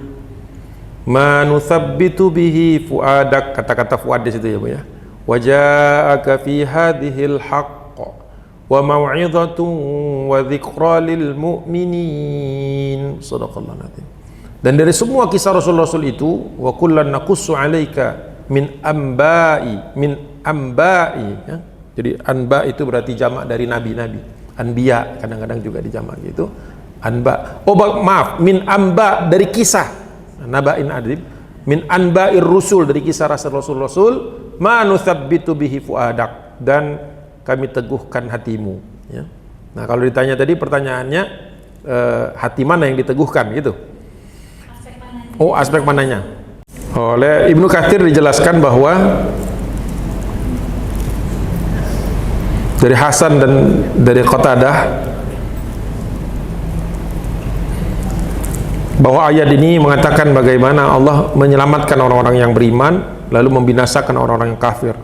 S1: ma nuthabbitu bihi fuadak. Kata-kata fuad di situ ya, Bu ya. Wa ja'aka fi hadhil haqq wa mau'izatun wa dzikra lil mu'minin. Shadaqallahu nazim. Dan dari semua kisah Rasul-Rasul itu, wa kullan naqussu 'alaika min amba'i ya. Jadi anba itu berarti jamak dari nabi-nabi. Anbiya kadang-kadang juga dijamak gitu. Anba. Oh maaf, min amba dari kisah. Naba'in adib. Min anba'ir rusul dari kisah Rasul-Rasul, ma nuthabbitu bihi fuadak, dan kami teguhkan hatimu, ya. Nah, kalau ditanya tadi pertanyaannya hati mana yang diteguhkan gitu. Oh, aspek mananya? Oleh Ibnu Katsir dijelaskan bahwa dari Hasan dan dari Qatadah bahwa ayat ini mengatakan bagaimana Allah menyelamatkan orang-orang yang beriman lalu membinasakan orang-orang yang kafir.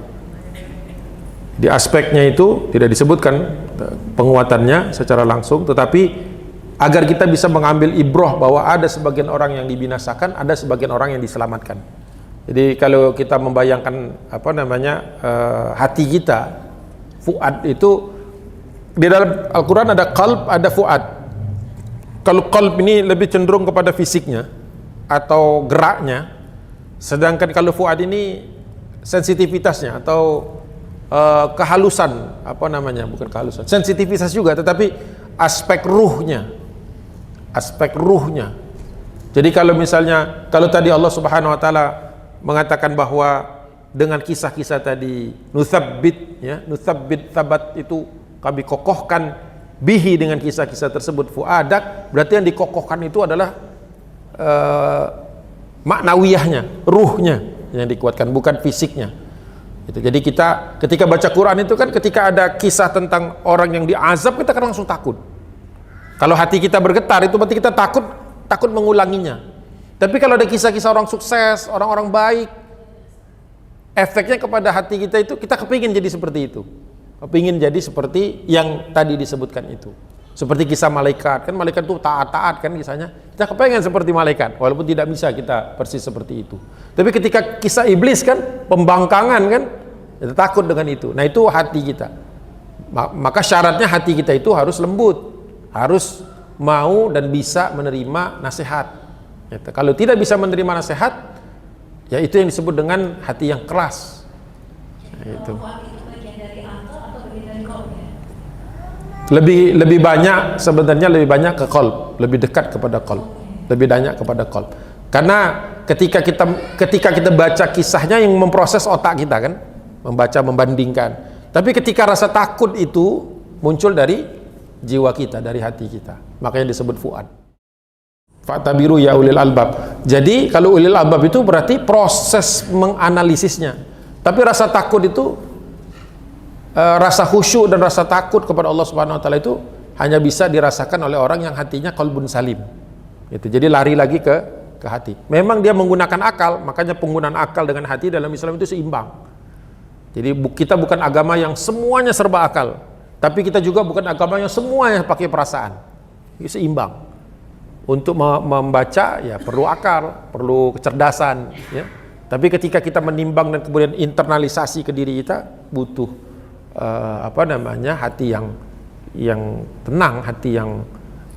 S1: Di aspeknya itu tidak disebutkan penguatannya secara langsung, tetapi agar kita bisa mengambil ibrah bahwa ada sebagian orang yang dibinasakan, ada sebagian orang yang diselamatkan. Jadi kalau kita membayangkan hati kita, fuad itu di dalam Al-Quran ada qalb, ada fuad. Kalau qalb ini lebih cenderung kepada fisiknya atau geraknya, sedangkan kalau fuad ini sensitivitasnya atau kehalusan, bukan kehalusan, sensitivitas juga, tetapi aspek ruhnya. Jadi kalau misalnya, kalau tadi Allah Subhanahu wa taala mengatakan bahwa dengan kisah-kisah tadi nutsabbit thabat, itu kami kokohkan bihi, dengan kisah-kisah tersebut fuadak, berarti yang dikokohkan itu adalah maknawiyahnya, ruhnya yang dikuatkan, bukan fisiknya. Jadi kita ketika baca Quran itu kan, ketika ada kisah tentang orang yang diazab, kita kan langsung takut. Kalau hati kita bergetar, itu berarti kita takut mengulanginya. Tapi kalau ada kisah-kisah orang sukses, orang-orang baik, efeknya kepada hati kita itu, kita kepingin jadi seperti itu, kepingin jadi seperti yang tadi disebutkan itu. Seperti kisah malaikat, kan malaikat itu taat-taat kan kisahnya, kita kepengen seperti malaikat, walaupun tidak bisa kita persis seperti itu. Tapi ketika kisah iblis kan, pembangkangan kan, kita takut dengan itu. Nah itu hati kita. Maka syaratnya hati kita itu harus lembut, harus mau dan bisa menerima nasihat. Kalau tidak bisa menerima nasihat, ya itu yang disebut dengan hati yang keras. Itu lebih banyak sebenarnya, lebih banyak ke qalb, lebih dekat kepada qalb, lebih banyak kepada qalb. Karena ketika kita baca kisahnya, yang memproses otak kita kan, membaca, membandingkan. Tapi ketika rasa takut itu muncul dari jiwa kita, dari hati kita, makanya disebut fuad. Fa'tabiru ya ulil albab. Jadi kalau ulil albab itu berarti proses menganalisisnya. Tapi rasa takut itu, rasa khusyuk dan rasa takut kepada Allah Subhanahu wa taala itu hanya bisa dirasakan oleh orang yang hatinya qalbun salim. Jadi lari lagi ke hati. Memang dia menggunakan akal, makanya penggunaan akal dengan hati dalam Islam itu seimbang. Jadi kita bukan agama yang semuanya serba akal, tapi kita juga bukan agama yang semuanya pakai perasaan. Itu seimbang. Untuk membaca ya perlu akal, perlu kecerdasan, ya. Tapi ketika kita menimbang dan kemudian internalisasi ke diri kita, butuh hati yang tenang, hati yang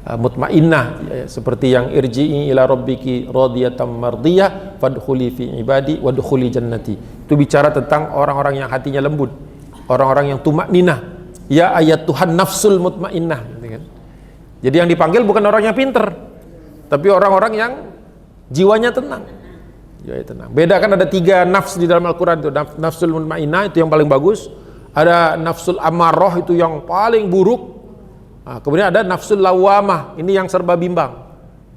S1: mutmainnah, ya, seperti yang irji'i ila rabbiki radiyatan mardiyah fadkhuli fi ibadi wadkhuli jannati. Itu bicara tentang orang-orang yang hatinya lembut, orang-orang yang tumakninah, ya ayat Tuhan nafsul mutmainnah, gitu kan. Jadi yang dipanggil bukan orang yang pinter, tapi orang-orang yang jiwanya tenang. Jiwanya tenang. Beda kan, ada 3 nafs di dalam Al-Quran itu. Nafsul mutmainnah itu yang paling bagus, ada nafsul amarah itu yang paling buruk. Nah, kemudian ada nafsul lawamah, ini yang serba bimbang.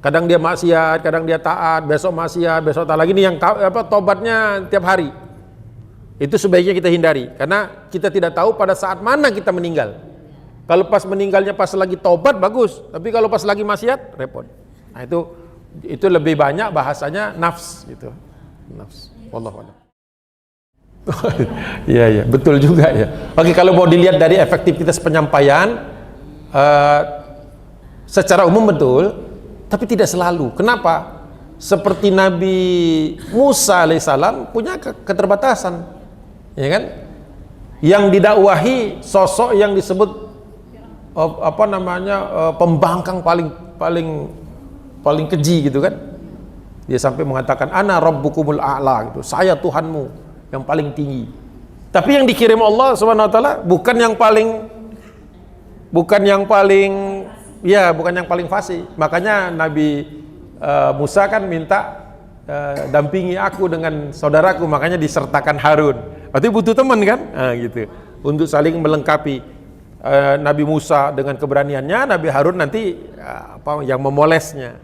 S1: Kadang dia maksiat, kadang dia taat, besok maksiat, besok taat lagi. Ini yang tobatnya tiap hari. Itu sebaiknya kita hindari, karena kita tidak tahu pada saat mana kita meninggal. Kalau pas meninggalnya pas lagi tobat bagus, tapi kalau pas lagi maksiat repot. Nah itu lebih banyak bahasanya nafs gitu. Nafs. Wallahu a'lam. Iya, betul juga ya. Oke, kalau mau dilihat dari efektivitas penyampaian, secara umum betul, tapi tidak selalu. Kenapa? Seperti Nabi Musa alaihissalam punya keterbatasan, ya kan? Yang didakwahi sosok yang disebut pembangkang paling keji gitu kan. Dia sampai mengatakan ana rabbukumul a'la gitu. Saya Tuhanmu yang paling tinggi. Tapi yang dikirim Allah Subhanahu wa taala bukan yang paling fasih. Makanya Nabi Musa kan minta dampingi aku dengan saudaraku, makanya disertakan Harun. Berarti butuh teman kan? Nah, gitu. Untuk saling melengkapi. Nabi Musa dengan keberaniannya, Nabi Harun nanti yang memolesnya.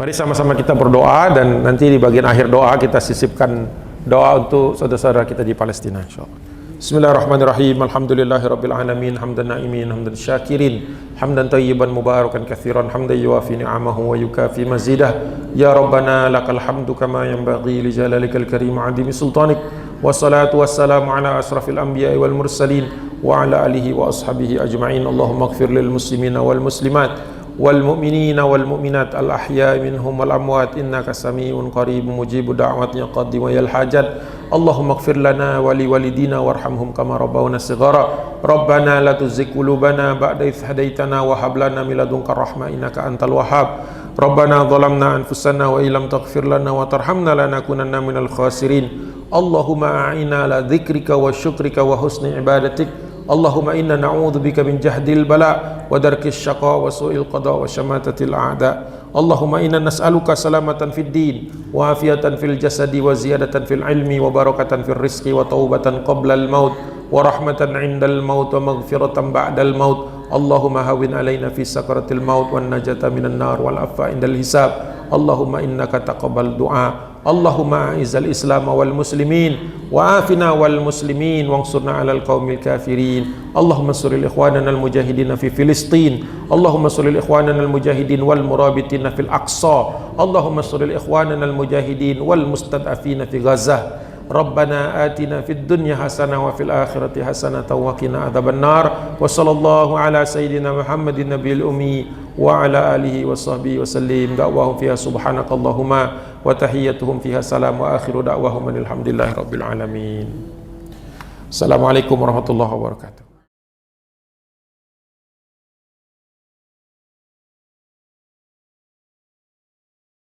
S1: Mari sama-sama kita berdoa, dan nanti di bagian akhir doa kita sisipkan doa untuk saudara-saudara kita di Palestina, insyaallah. Bismillahirrahmanirrahim. Alhamdulillahirabbil alamin, hamdan na'imin, hamdan syakirin, hamdan tayyiban mubarakan katsiran, hamdan yuwafi ni'amahu wa yukafi mazidah. Ya Rabbana lakal hamdu kama yanbaghi li jalalikal karim 'azimi sultanik. Wassalatu wassalamu ala asrafil anbiya'i wal mursalin wa ala alihi wa ashabihi ajma'in. Allahumma ighfir lil muslimina wal muslimat wal mu'minina wal mu'minat al ahya'i minhum wal amwat innaka sami'un qaribun mujibu da'wati qaddi wa yal hajat. Allahumma ighfir lana wa li walidina warhamhum kama rabbawna shighara. Rabbana la tuzigh qulubana ba'da idh hadaitana wa hab lana min ladunka rahmah innaka antal wahhab. Rabbana zalamna anfusana wa illam taghfir lana wa tarhamna lanakunanna minal khasirin. Allahumma a'inna ala dzikrika wa syukrika wa husni ibadatik. Allahumma inna na'udzubika min jahdil bala wa darkis syaqa wa su'il qada wa syamatatil a'da. Allahumma inna nas'aluka salamatan fid din wa afiatan fil jasadi wa ziyadatan fil ilmi wa barakatan fil rizqi wa taubatan qabla al maut wa rahmatan 'indal maut wa maghfiratan ba'dal maut. Allahumma hawwin 'alaina fi sakaratil maut wan najata minan nar wal afwa 'indal hisab. Allahumma innaka taqabbal du'a. Allahumma a'izzal islam wal muslimin wa afina wal muslimin wansurna 'alal qaumil kafirin. Allahumma suril ikhwanana al mujahidin fi Filistin. Allahumma suril ikhwanana al mujahidin wal murabitin fil Aqsa. Allahumma suril ikhwanana al mujahidin wal mustad'afin fi Gaza. Rabbana atina fid dunya hasanah wa fil akhirati hasanah wa qina adzaban nar. Wa sallallahu ala sayyidina Muhammadin nabiyil ummi wa ala alihi wa sahbihi wa sallim. Da'wahum fiha subhanakallahumma wa tahiyyatuhum fiha salam wa akhiru da'wahum alhamdulillahi rabbil alamin. Assalamualaikum warahmatullahi wabarakatuh.